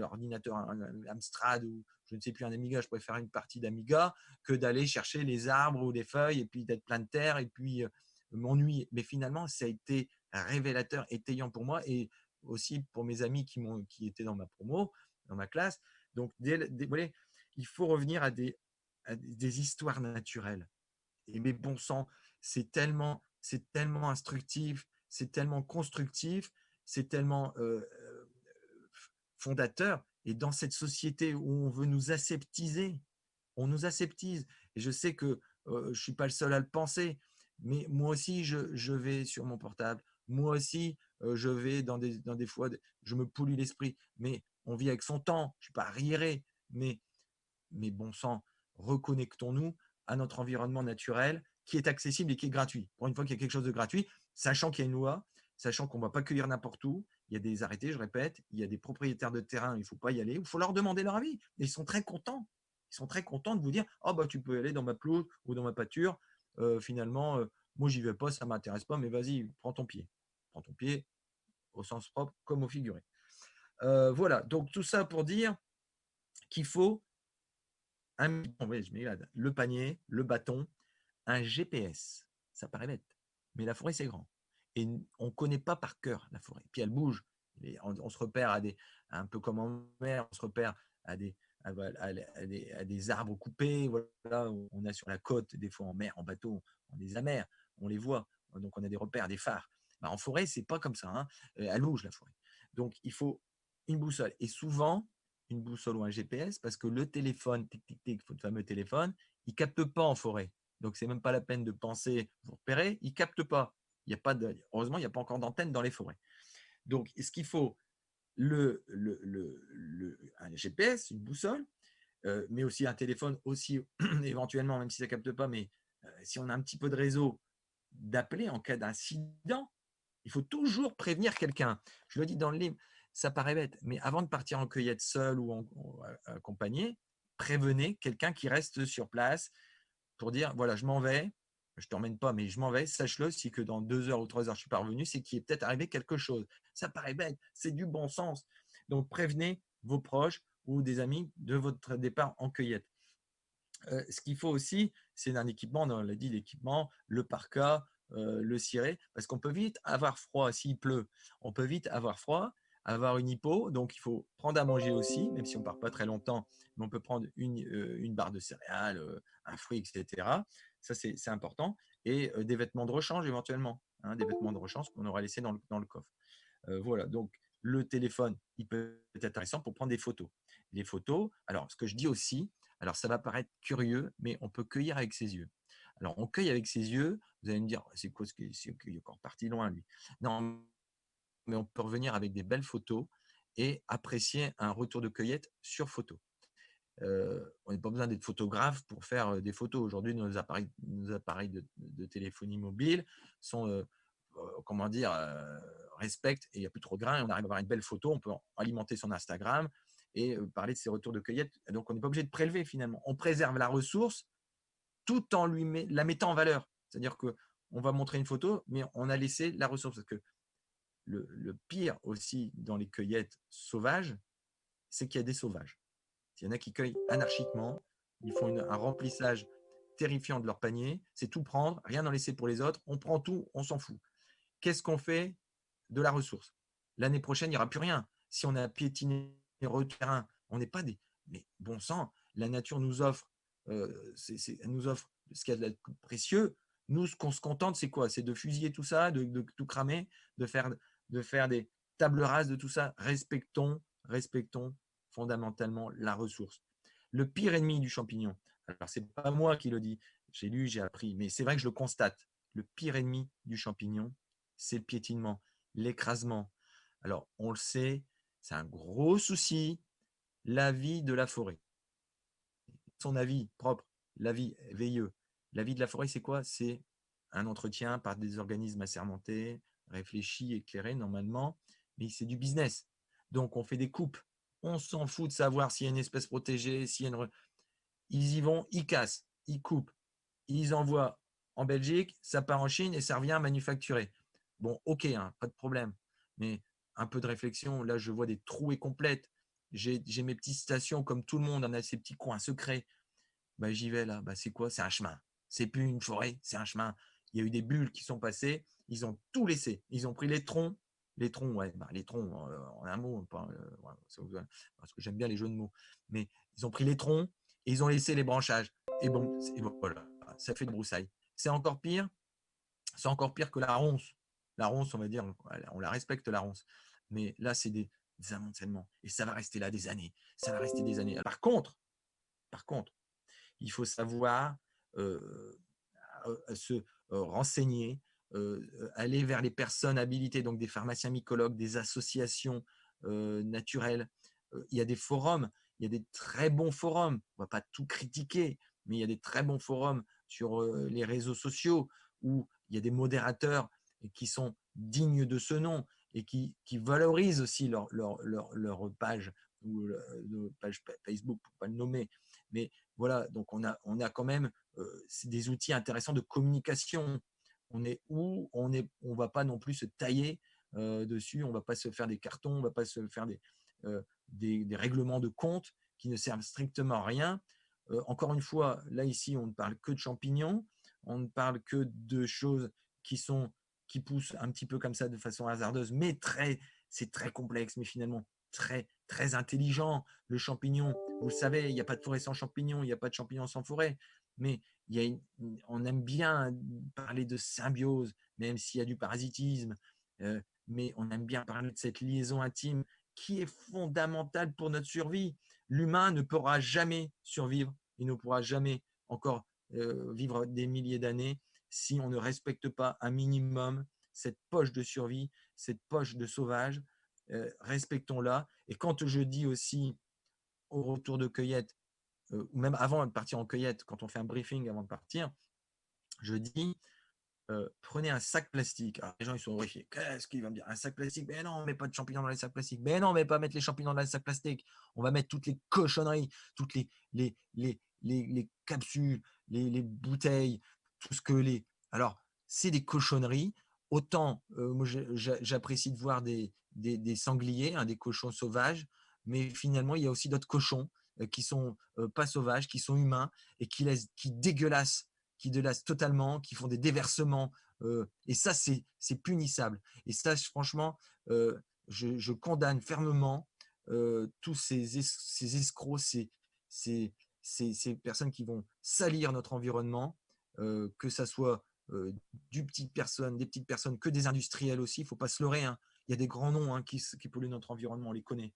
ordinateur, un Amstrad ou je ne sais plus, un Amiga. Je préfère une partie d'Amiga que d'aller chercher les arbres ou les feuilles et puis d'être plein de terre et puis m'ennuyer. Mais finalement, ça a été révélateur, étayant pour moi et aussi pour mes amis qui étaient dans ma promo, dans ma classe. Donc, voilà, il faut revenir à des histoires naturelles. Et mais bon sang, c'est tellement instructif, c'est tellement constructif, c'est tellement fondateur. Et dans cette société où on veut nous aseptiser, on nous aseptise. Et je sais que je ne suis pas le seul à le penser, mais moi aussi, je vais sur mon portable. Moi aussi, je vais dans des fois, je me pollue l'esprit. Mais on vit avec son temps. Je ne suis pas arriéré, mais bon sang, reconnectons-nous à notre environnement naturel qui est accessible et qui est gratuit. Pour une fois qu'il y a quelque chose de gratuit, sachant qu'il y a une loi, sachant qu'on ne va pas cueillir n'importe où, il y a des arrêtés, je répète, il y a des propriétaires de terrain, il ne faut pas y aller, il faut leur demander leur avis. Et ils sont très contents. Ils sont très contents de vous dire oh, bah, tu peux aller dans ma pelouse ou dans ma pâture. Finalement, moi, j'y vais pas, ça ne m'intéresse pas, mais vas-y, prends ton pied. Prends ton pied au sens propre comme au figuré. Voilà, donc tout ça pour dire qu'il faut oui, je m'égare. Le panier, le bâton, un GPS. Ça paraît bête, mais la forêt, c'est grand. Et on ne connaît pas par cœur la forêt. Puis elle bouge. On se repère un peu comme en mer, on se repère à des arbres coupés. Voilà, on a sur la côte, des fois en mer, en bateau, on les a mer, on les voit. Donc on a des repères, des phares. Bah, en forêt, c'est pas comme ça, hein. Elle bouge la forêt. Donc il faut une boussole. Et souvent, une boussole ou un GPS, parce que le téléphone, tic, tic, tic, le fameux téléphone, il ne capte pas en forêt. Donc, c'est même pas la peine de penser vous repérer, il ne capte pas. Heureusement, il n'y a pas encore d'antenne dans les forêts. Donc, est-ce qu'il faut un GPS, une boussole, mais aussi un téléphone, aussi éventuellement, même si ça ne capte pas, mais si on a un petit peu de réseau, d'appeler en cas d'incident. Il faut toujours prévenir quelqu'un. Je le dis dans le livre, ça paraît bête, mais avant de partir en cueillette seul ou accompagné, prévenez quelqu'un qui reste sur place pour dire voilà, je m'en vais, je ne t'emmène pas, mais je m'en vais, sache-le, si que dans 2 heures ou 3 heures, je suis pas revenu, c'est qu'il est peut-être arrivé quelque chose. Ça paraît bête, c'est du bon sens. Donc, prévenez vos proches, ou des amis de votre départ en cueillette. Ce qu'il faut aussi, c'est un équipement, on l'a dit, l'équipement, le parka, le ciré, parce qu'on peut vite avoir froid s'il pleut. On peut vite avoir froid, avoir une hypo, donc il faut prendre à manger aussi, même si on ne part pas très longtemps, mais on peut prendre une barre de céréales, un fruit, etc. Ça, c'est important. Et des vêtements de rechange éventuellement, hein, des vêtements de rechange qu'on aura laissés dans le coffre. Voilà, donc le téléphone, il peut être intéressant pour prendre des photos. Les photos, alors ce que je dis aussi, alors ça va paraître curieux, mais on peut cueillir avec ses yeux. Alors on cueille avec ses yeux, vous allez me dire, c'est quoi ce qui est encore parti loin lui. Non, mais on peut revenir avec des belles photos et apprécier un retour de cueillette sur photo. On n'a pas besoin d'être photographe pour faire des photos. Aujourd'hui, nos appareils de téléphonie mobile sont, comment dire, respectent et il n'y a plus trop de grains. Et on arrive à avoir une belle photo. On peut alimenter son Instagram et parler de ses retours de cueillette. Donc, on n'est pas obligé de prélever finalement. On préserve la ressource tout en la mettant en valeur. C'est-à-dire que on va montrer une photo, mais on a laissé la ressource. Parce que le pire aussi dans les cueillettes sauvages, c'est qu'il y a des sauvages. Il y en a qui cueillent anarchiquement, ils font un remplissage terrifiant de leur panier, c'est tout prendre, rien en laisser pour les autres, on prend tout, on s'en fout. Qu'est-ce qu'on fait de la ressource? L'année prochaine, il n'y aura plus rien. Si on a piétiné le terrain, on n'est pas des… Mais bon sang, la nature nous offre, elle nous offre ce qu'il y a de précieux. Nous, ce qu'on se contente, c'est quoi? C'est de fusiller tout ça, de tout cramer, de faire des tables rases de tout ça. Respectons fondamentalement la ressource. Le pire ennemi du champignon, alors c'est pas moi qui le dis, j'ai lu, j'ai appris, mais c'est vrai que je le constate. Le pire ennemi du champignon, c'est le piétinement, l'écrasement. Alors, on le sait, c'est un gros souci, la vie de la forêt. Son avis propre, l'avis veilleux. La vie de la forêt, c'est quoi? C'est un entretien par des organismes assermentés, réfléchis, éclairés normalement, mais c'est du business. Donc, on fait des coupes. On s'en fout de savoir s'il y a une espèce protégée, s'il y a une… Ils y vont, ils cassent, ils coupent, ils envoient en Belgique, ça part en Chine et ça revient manufacturé. Bon, ok, hein, pas de problème. Mais un peu de réflexion, là, je vois des trouées complètes. J'ai mes petites stations comme tout le monde, on a ses petits coins secrets. Bah, j'y vais là. Bah, c'est quoi? C'est un chemin. C'est plus une forêt, c'est un chemin. Il y a eu des bulles qui sont passées, ils ont tout laissé. Ils ont pris les troncs, ouais, bah, les troncs, en un mot, pas, ouais, parce que j'aime bien les jeux de mots. Mais ils ont pris les troncs et ils ont laissé les branchages. Et bon, et voilà, ça fait de broussailles. C'est encore pire que la ronce. La ronce, on va dire, on la respecte, la ronce. Mais là, c'est des amoncellements. Et ça va rester là des années. Ça va rester des années. Par contre, il faut savoir se renseigner, aller vers les personnes habilitées, donc des pharmaciens mycologues, des associations naturelles. Il y a des forums, il y a des très bons forums. On ne va pas tout critiquer, mais il y a des très bons forums sur les réseaux sociaux où il y a des modérateurs qui sont dignes de ce nom et qui valorisent aussi leur page ou leur page Facebook, pour ne pas le nommer. Mais voilà, donc on a quand même des outils intéressants de communication. On est où on va pas non plus se tailler dessus, on va pas se faire des cartons, on va pas se faire des règlements de compte qui ne servent strictement à rien. Encore une fois, là ici, on ne parle que de champignons, on ne parle que de choses qui poussent un petit peu comme ça de façon hasardeuse, mais c'est très complexe, mais finalement très, très intelligent. Le champignon, vous le savez, il n'y a pas de forêt sans champignons, il n'y a pas de champignons sans forêt. Mais on aime bien parler de symbiose, même s'il y a du parasitisme, mais on aime bien parler de cette liaison intime qui est fondamentale pour notre survie. L'humain ne pourra jamais survivre, il ne pourra jamais encore vivre des milliers d'années si on ne respecte pas un minimum cette poche de survie, cette poche de sauvage. Respectons-la. Et quand je dis aussi au retour de cueillette, ou même avant de partir en cueillette, quand on fait un briefing avant de partir, je dis prenez un sac plastique. Alors, les gens ils sont horrifiés. Qu'est-ce qu'il va me dire? Un sac plastique? Mais non, on ne met pas de champignons dans les sacs plastiques. Mais non, on ne met pas mettre les champignons dans les sacs plastiques. On va mettre toutes les cochonneries, toutes les capsules, les bouteilles, tout ce que les. Alors, c'est des cochonneries. Autant, moi, j'apprécie de voir des sangliers, hein, des cochons sauvages. mais finalement, il y a aussi d'autres cochons qui sont pas sauvages, qui sont humains et qui dégueulassent totalement, qui font des déversements. Et ça, c'est punissable. Et ça, franchement, je condamne fermement tous ces escrocs, ces, ces personnes qui vont salir notre environnement, que ça soit des petites personnes, que des industriels aussi. Il ne faut pas se leurrer, hein. Il y a des grands noms, hein, qui polluent notre environnement, on les connaît.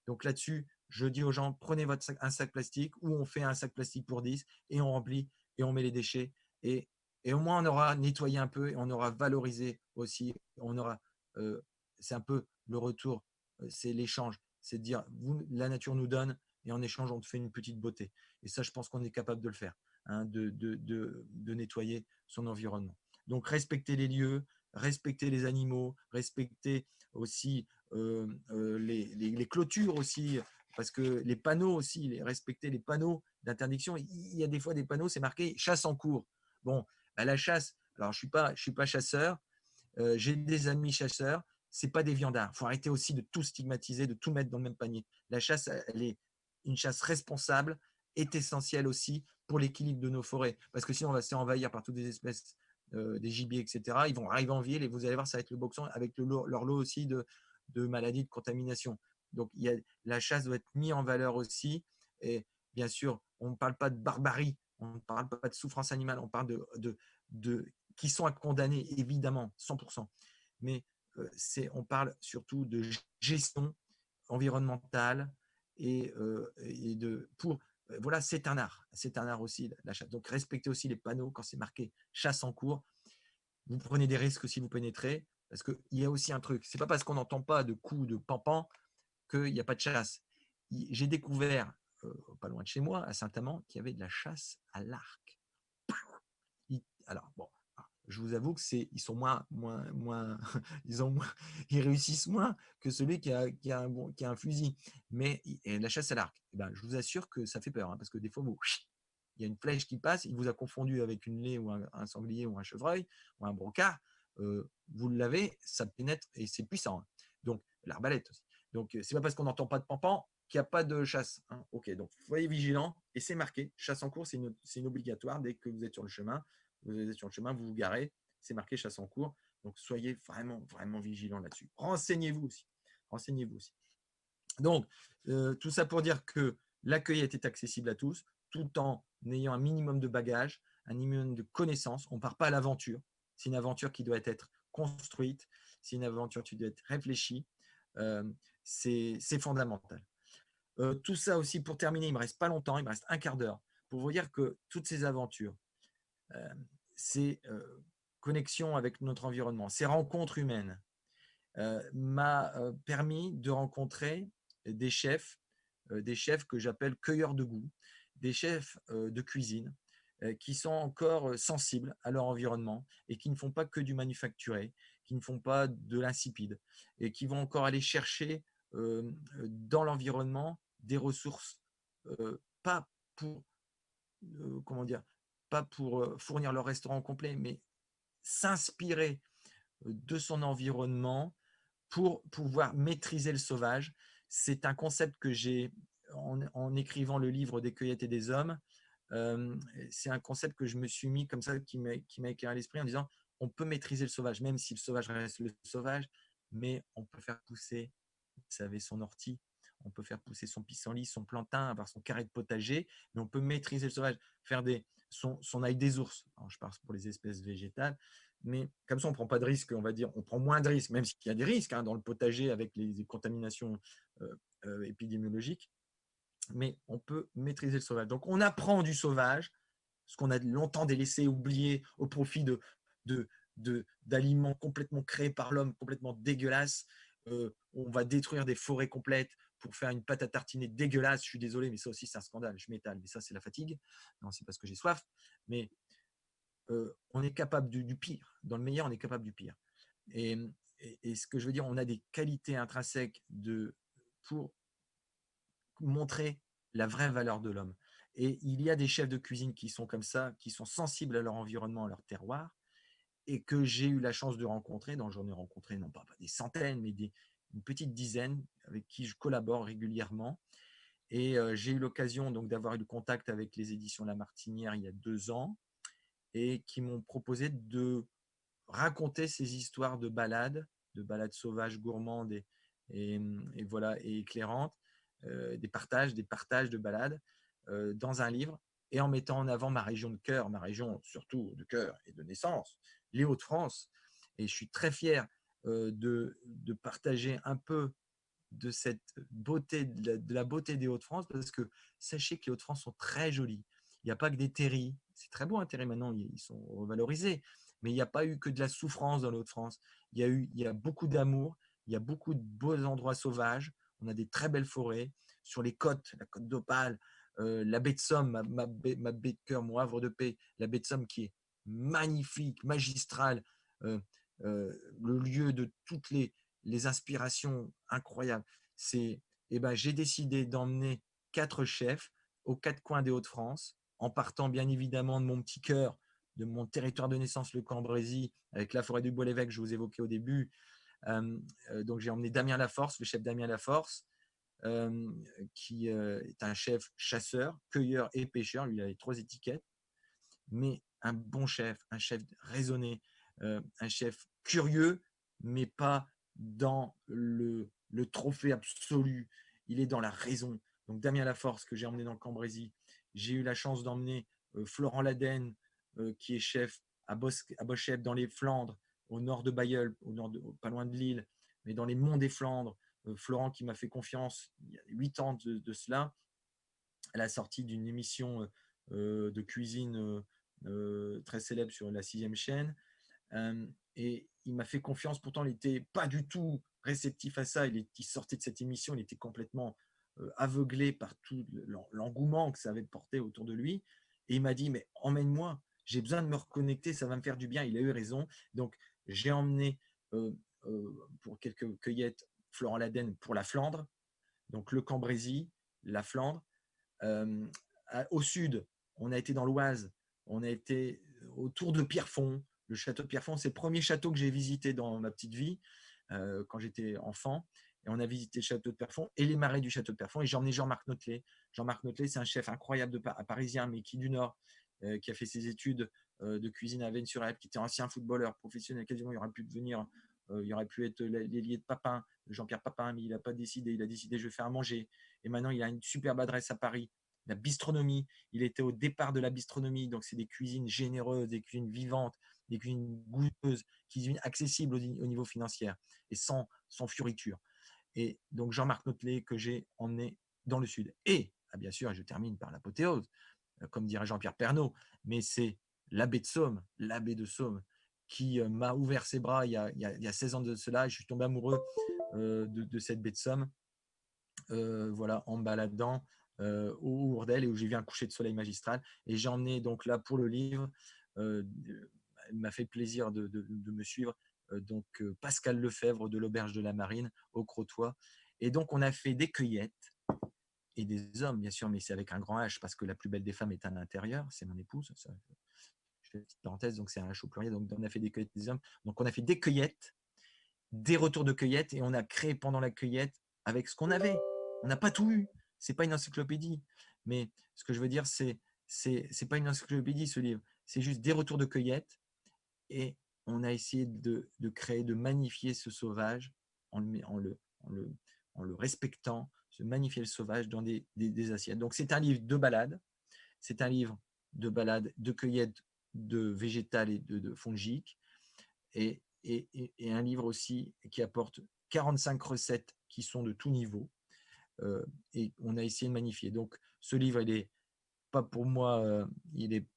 Donc là-dessus, je dis aux gens, prenez un sac plastique ou on fait un sac plastique pour 10 et on remplit et on met les déchets. Et, et au moins, on aura nettoyé un peu et on aura valorisé aussi. On aura, euh, c'est un peu le retour, c'est l'échange. C'est de dire, la nature nous donne et en échange, on te fait une petite beauté. Et ça, je pense qu'on est capable de le faire, hein, de nettoyer son environnement. Donc, respecter les lieux, respecter les animaux, respecter aussi les clôtures aussi, parce que les panneaux aussi, respecter les panneaux d'interdiction. Il y a des fois des panneaux, c'est marqué chasse en cours. Bon, bah, la chasse, alors je suis pas chasseur, j'ai des amis chasseurs, c'est pas des viandards. Il faut arrêter aussi de tout stigmatiser, de tout mettre dans le même panier. La chasse, elle est une chasse responsable, est essentielle aussi pour l'équilibre de nos forêts, parce que sinon on va se faire envahir par toutes des espèces, des gibiers, etc. Ils vont arriver en ville et vous allez voir, ça va être le boxon avec leur lot aussi de maladies, de contamination. Donc la chasse doit être mise en valeur aussi. Et bien sûr, on ne parle pas de barbarie, on ne parle pas de souffrance animale, on parle qui sont à condamner, évidemment, 100%. Mais on parle surtout de gestion environnementale voilà, c'est un art aussi, la chasse. Donc respectez aussi les panneaux quand c'est marqué chasse en cours. Vous prenez des risques si vous pénétrez, parce qu'il y a aussi un truc, c'est pas parce qu'on n'entend pas de coups de pampan qu'il n'y a pas de chasse. J'ai découvert, pas loin de chez moi, à Saint-Amand, qu'il y avait de la chasse à l'arc. Alors, bon, je vous avoue que ils sont ils réussissent moins que celui qui a un fusil. Mais la chasse à l'arc, eh ben, je vous assure que ça fait peur, hein, parce que des fois, il y a une flèche qui passe, il vous a confondu avec une lée ou un sanglier ou un chevreuil ou un brocard, vous l'avez, ça pénètre et c'est puissant, hein. Donc, l'arbalète aussi. Donc, c'est pas parce qu'on n'entend pas de pampan qu'il n'y a pas de chasse, hein. Ok, donc soyez vigilants et c'est marqué. Chasse en cours, c'est une obligatoire dès que vous êtes sur le chemin. Vous êtes sur le chemin, vous vous garez, c'est marqué chasse en cours. Donc, soyez vraiment, vraiment vigilants là-dessus. Renseignez-vous aussi. Renseignez-vous aussi. Donc, tout ça pour dire que l'accueillette est accessible à tous, tout en ayant un minimum de bagages, un minimum de connaissances. On ne part pas à l'aventure. C'est une aventure qui doit être construite, c'est une aventure qui doit être réfléchie. Euh, c'est fondamental. Tout ça aussi, pour terminer, il ne me reste pas longtemps, il me reste un quart d'heure, pour vous dire que toutes ces aventures, ces connexions avec notre environnement, ces rencontres humaines, m'a permis de rencontrer des chefs que j'appelle cueilleurs de goût, des chefs de cuisine qui sont encore sensibles à leur environnement et qui ne font pas que du manufacturé, qui ne font pas de l'insipide et qui vont encore aller chercher dans l'environnement des ressources, pas pour, comment dire, pas pour fournir leur restaurant complet, mais s'inspirer de son environnement pour pouvoir maîtriser le sauvage. C'est un concept que j'ai en écrivant le livre des cueillettes et des hommes. C'est un concept que je me suis mis comme ça, qui m'a éclairé l'esprit en disant on peut maîtriser le sauvage, même si le sauvage reste le sauvage, mais on peut faire pousser, vous savez, son ortie, on peut faire pousser son pissenlit, son plantain, avoir son carré de potager, mais on peut maîtriser le sauvage, faire son ail des ours. Alors, je parle pour les espèces végétales, mais comme ça, on ne prend pas de risques, on va dire, on prend moins de risques, même s'il y a des risques, hein, dans le potager avec les contaminations épidémiologiques, mais on peut maîtriser le sauvage. Donc, on apprend du sauvage, ce qu'on a longtemps délaissé, oublié au profit d'aliments complètement créés par l'homme, complètement dégueulasses. On va détruire des forêts complètes pour faire une pâte à tartiner dégueulasse. Je suis désolé, mais ça aussi, c'est un scandale. Je m'étale, mais ça, c'est la fatigue. Non, c'est parce que j'ai soif. Mais on est capable du pire. Dans le meilleur, on est capable du pire. Et, et ce que je veux dire, on a des qualités intrinsèques pour montrer la vraie valeur de l'homme. Et il y a des chefs de cuisine qui sont comme ça, qui sont sensibles à leur environnement, à leur terroir, et que j'ai eu la chance de rencontrer, dont j'en ai rencontré non pas des centaines, mais une petite dizaine avec qui je collabore régulièrement. Et j'ai eu l'occasion donc d'avoir eu le contact avec les éditions La Martinière il y a 2 ans et qui m'ont proposé de raconter ces histoires de balades sauvages, gourmandes et voilà, et éclairantes, des partages de balades dans un livre et en mettant en avant ma région de cœur, ma région surtout de cœur et de naissance, les Hauts-de-France. Et je suis très fier de partager un peu de cette beauté, de la beauté des Hauts-de-France, parce que sachez que les Hauts-de-France sont très jolis. Il n'y a pas que des terris. C'est très beau un terri maintenant, ils sont revalorisés. Mais il n'y a pas eu que de la souffrance dans les Hauts-de-France. Il y a beaucoup d'amour, il y a beaucoup de beaux endroits sauvages. On a des très belles forêts. Sur les côtes, la côte d'Opale, la baie de Somme, ma baie de cœur, mon havre de paix, la baie de Somme qui est magnifique, magistrale, euh, le lieu de toutes les inspirations incroyables. C'est, j'ai décidé d'emmener 4 chefs aux 4 coins des Hauts-de-France, en partant bien évidemment de mon petit cœur, de mon territoire de naissance, le Cambrésis, avec la forêt du Bois-l'Évêque que je vous évoquais au début. Donc j'ai emmené Damien Laforce, le chef Damien Laforce, euh, qui est un chef chasseur, cueilleur et pêcheur. Lui, il avait 3 étiquettes, mais un bon chef, un chef raisonné, un chef curieux, mais pas dans le trophée absolu. Il est dans la raison. Donc Damien Laforce, que j'ai emmené dans le Cambrésis. J'ai eu la chance d'emmener Florent Laden, qui est chef à Boschep, dans les Flandres, au nord de Bayeul, pas loin de Lille, mais dans les monts des Flandres. Florent qui m'a fait confiance il y a 8 ans de cela, à la sortie d'une émission de cuisine très célèbre sur la 6e chaîne. Et il m'a fait confiance. Pourtant, il n'était pas du tout réceptif à ça. Il sortait de cette émission, il était complètement aveuglé par tout l'engouement que ça avait porté autour de lui. Et il m'a dit, mais emmène-moi, j'ai besoin de me reconnecter, ça va me faire du bien. Il a eu raison. Donc, j'ai emmené euh, pour quelques cueillettes Florent Laden pour la Flandre, donc le Cambrésis, la Flandre. Euh, Au sud, on a été dans l'Oise, on a été autour de Pierrefonds. Le château de Pierrefonds, c'est le premier château que j'ai visité dans ma petite vie quand j'étais enfant. Et on a visité le château de Pierrefonds et les marais du château de Pierrefonds. Et j'ai emmené Jean-Marc Notelet. Jean-Marc Notelet, c'est un chef incroyable parisien, mais qui du Nord, qui a fait ses études de cuisine à Vennes-sur-Helpe, qui était ancien footballeur professionnel. Quasiment, il aurait pu devenir, il aurait pu être l'ailier de Papin, Jean-Pierre Papin, mais il n'a pas décidé. Il a décidé, je vais faire à manger. Et maintenant, il a une superbe adresse à Paris, la bistronomie. Il était au départ de la bistronomie, donc c'est des cuisines généreuses, des cuisines vivantes, des cuisines goûteuses, cuisines accessibles au niveau financier et sans fioriture. Et donc Jean-Marc Notelet que j'ai emmené dans le sud. Et bien sûr, je termine par l'apothéose, comme dirait Jean-Pierre Pernaut, mais c'est l'abbé de Somme, qui m'a ouvert ses bras il y a 16 ans de cela. Je suis tombé amoureux de cette baie de Somme, voilà, en me baladant au Hourdel et où j'ai vu un coucher de soleil magistral. Et j'ai emmené donc là pour le livre, il m'a fait plaisir de me suivre, donc Pascal Lefebvre de l'Auberge de la Marine au Crotoy. Et donc on a fait des cueillettes et des hommes, bien sûr, mais c'est avec un grand H parce que la plus belle des femmes est à l'intérieur, c'est mon épouse. Ça, je fais une petite parenthèse, donc c'est un H au pluriel. Donc on a fait des cueillettes des hommes. Donc on a fait des cueillettes, des retours de cueillettes et on a créé pendant la cueillette avec ce qu'on avait. On n'a pas tout eu. C'est pas une encyclopédie. Mais ce que je veux dire, c'est pas une encyclopédie ce livre. C'est juste des retours de cueillette et on a essayé de créer, de magnifier ce sauvage en le respectant, se magnifier le sauvage dans des assiettes. Donc c'est un livre de balade, c'est un livre de balade, de cueillette de végétales et de fongiques, et un livre aussi qui apporte 45 recettes qui sont de tout niveau, et on a essayé de magnifier. Donc ce livre, il est pas pour moi,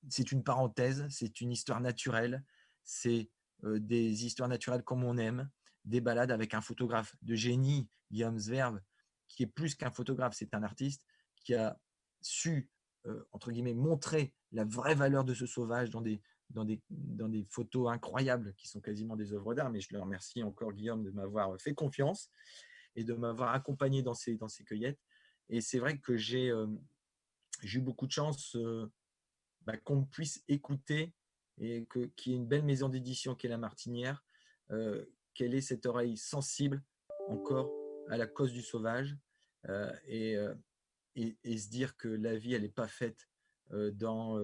c'est une parenthèse, c'est une histoire naturelle, c'est des histoires naturelles comme on aime, des balades avec un photographe de génie, Guillaume Zverve, qui est plus qu'un photographe, c'est un artiste qui a su, entre guillemets, montrer la vraie valeur de ce sauvage dans des photos incroyables qui sont quasiment des œuvres d'art. Mais je le remercie encore, Guillaume, de m'avoir fait confiance et de m'avoir accompagné dans ces cueillettes. Et c'est vrai que j'ai eu beaucoup de chance qu'on puisse écouter et qu'il y ait une belle maison d'édition qui est La Martinière, qu'elle ait cette oreille sensible encore à la cause du sauvage euh, et, euh, et se dire que la vie, elle n'est pas faite dans,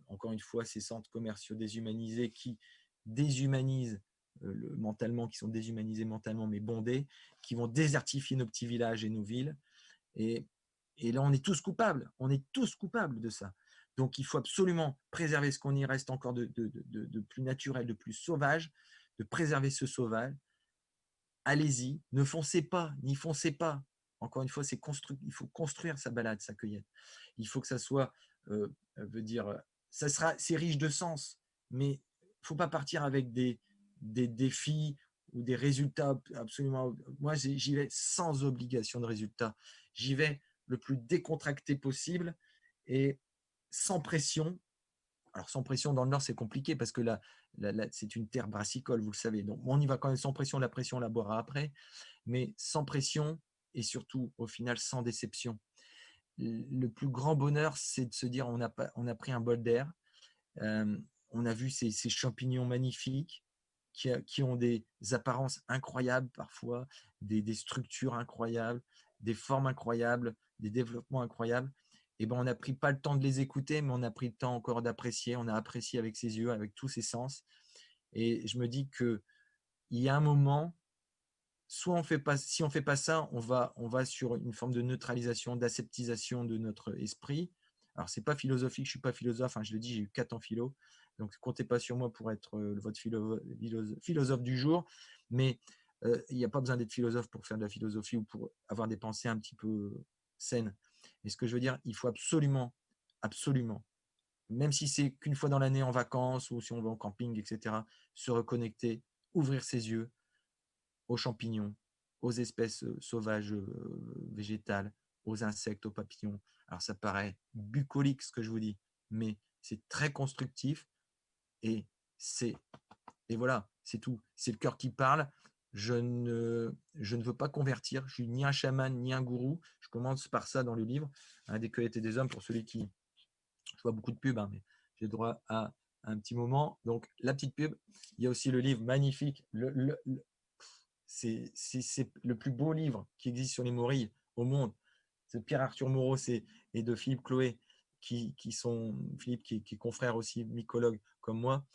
encore une fois, ces centres commerciaux déshumanisés qui déshumanisent mentalement, qui sont déshumanisés mentalement, mais bondés, qui vont désertifier nos petits villages et nos villes. Et, et là, on est tous coupables. On est tous coupables de ça. Donc, il faut absolument préserver ce qu'on y reste encore de plus naturel, de plus sauvage, de préserver ce sauvage. Allez-y, ne foncez pas, n'y foncez pas. Encore une fois, il faut construire sa balade, sa cueillette. Il faut que ça soit, veut dire, c'est riche de sens, mais il ne faut pas partir avec des défis ou des résultats absolument. Moi, j'y vais sans obligation de résultat. J'y vais le plus décontracté possible et sans pression. Alors, sans pression, dans le Nord, c'est compliqué parce que là, c'est une terre brassicole, vous le savez. Donc, on y va quand même sans pression. La pression, on la boira après, mais sans pression et surtout, au final, sans déception. Le plus grand bonheur, c'est de se dire on a pris un bol d'air, on a vu ces champignons magnifiques qui ont des apparences incroyables parfois, des structures incroyables, des formes incroyables, des développements incroyables. Et ben, on n'a pris pas le temps de les écouter, mais on a pris le temps encore d'apprécier. On a apprécié avec ses yeux, avec tous ses sens. Et je me dis qu'il y a un moment, soit on fait pas, si on ne fait pas ça, on va sur une forme de neutralisation, d'aseptisation de notre esprit. Alors, ce n'est pas philosophique, je ne suis pas philosophe, hein, je le dis, j'ai eu 4 ans philo, donc ne comptez pas sur moi pour être votre philosophe du jour, mais il n'y a pas besoin d'être philosophe pour faire de la philosophie ou pour avoir des pensées un petit peu saines. Et ce que je veux dire, il faut absolument, absolument, même si c'est qu'une fois dans l'année en vacances ou si on va en camping, etc., se reconnecter, ouvrir ses yeux aux champignons, aux espèces sauvages végétales, aux insectes, aux papillons. Alors ça paraît bucolique ce que je vous dis, mais c'est très constructif et c'est et voilà, c'est tout. C'est le cœur qui parle. Je ne veux pas convertir. Je suis ni un chaman ni un gourou. Je commence par ça dans le livre, hein, des cueillettes et des hommes. Pour celui qui, je vois beaucoup de pubs, hein, mais j'ai droit à un petit moment. Donc la petite pub. Il y a aussi le livre magnifique, c'est le plus beau livre qui existe sur les morilles au monde. C'est Pierre-Arthur Moreau et de Philippe Chloé, qui sont Philippe qui est confrère aussi, mycologue comme moi.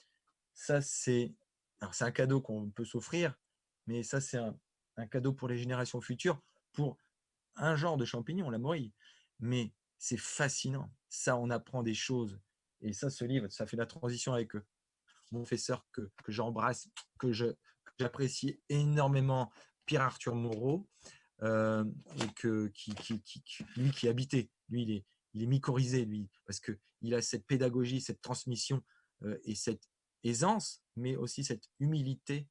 Ça, c'est un cadeau qu'on peut s'offrir, mais ça, c'est un cadeau pour les générations futures, pour un genre de champignon, la morille. Mais c'est fascinant. Ça, on apprend des choses. Et ça, ce livre, ça fait la transition avec mon professeur que j'embrasse, j'apprécie énormément, Pierre-Arthur Moreau, lui qui habitait, lui il est mycorhizé, lui, parce qu'il a cette pédagogie, cette transmission et cette aisance, mais aussi cette humilité,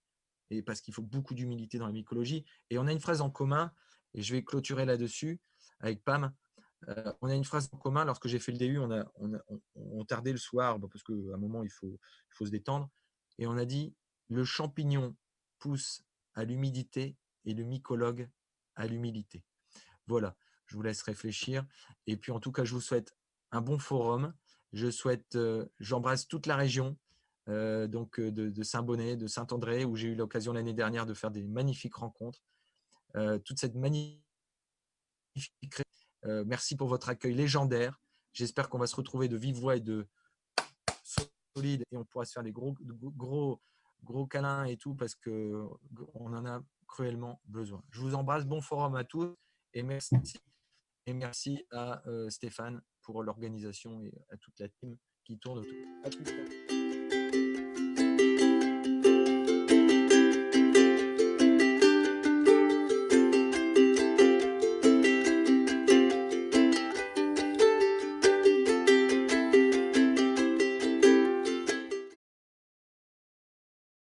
et parce qu'il faut beaucoup d'humilité dans la mycologie. Et on a une phrase en commun, et je vais clôturer là-dessus avec Pam. On a une phrase en commun. Lorsque j'ai fait le DU, on tardait le soir parce qu'à un moment, il faut se détendre. Et on a dit, le champignon pousse à l'humidité et le mycologue à l'humilité. Voilà, je vous laisse réfléchir. Et puis, en tout cas, je vous souhaite un bon forum. J'embrasse toute la région de Saint-Bonnet, de Saint-André, où j'ai eu l'occasion l'année dernière de faire des magnifiques rencontres. Toute cette magnifique merci pour votre accueil légendaire. J'espère qu'on va se retrouver de vive voix et de solide et on pourra se faire des gros câlins et tout parce qu'on en a cruellement besoin. Je vous embrasse. Bon forum à tous et merci à Stéphane pour l'organisation et à toute la team qui tourne autour. À plus tard.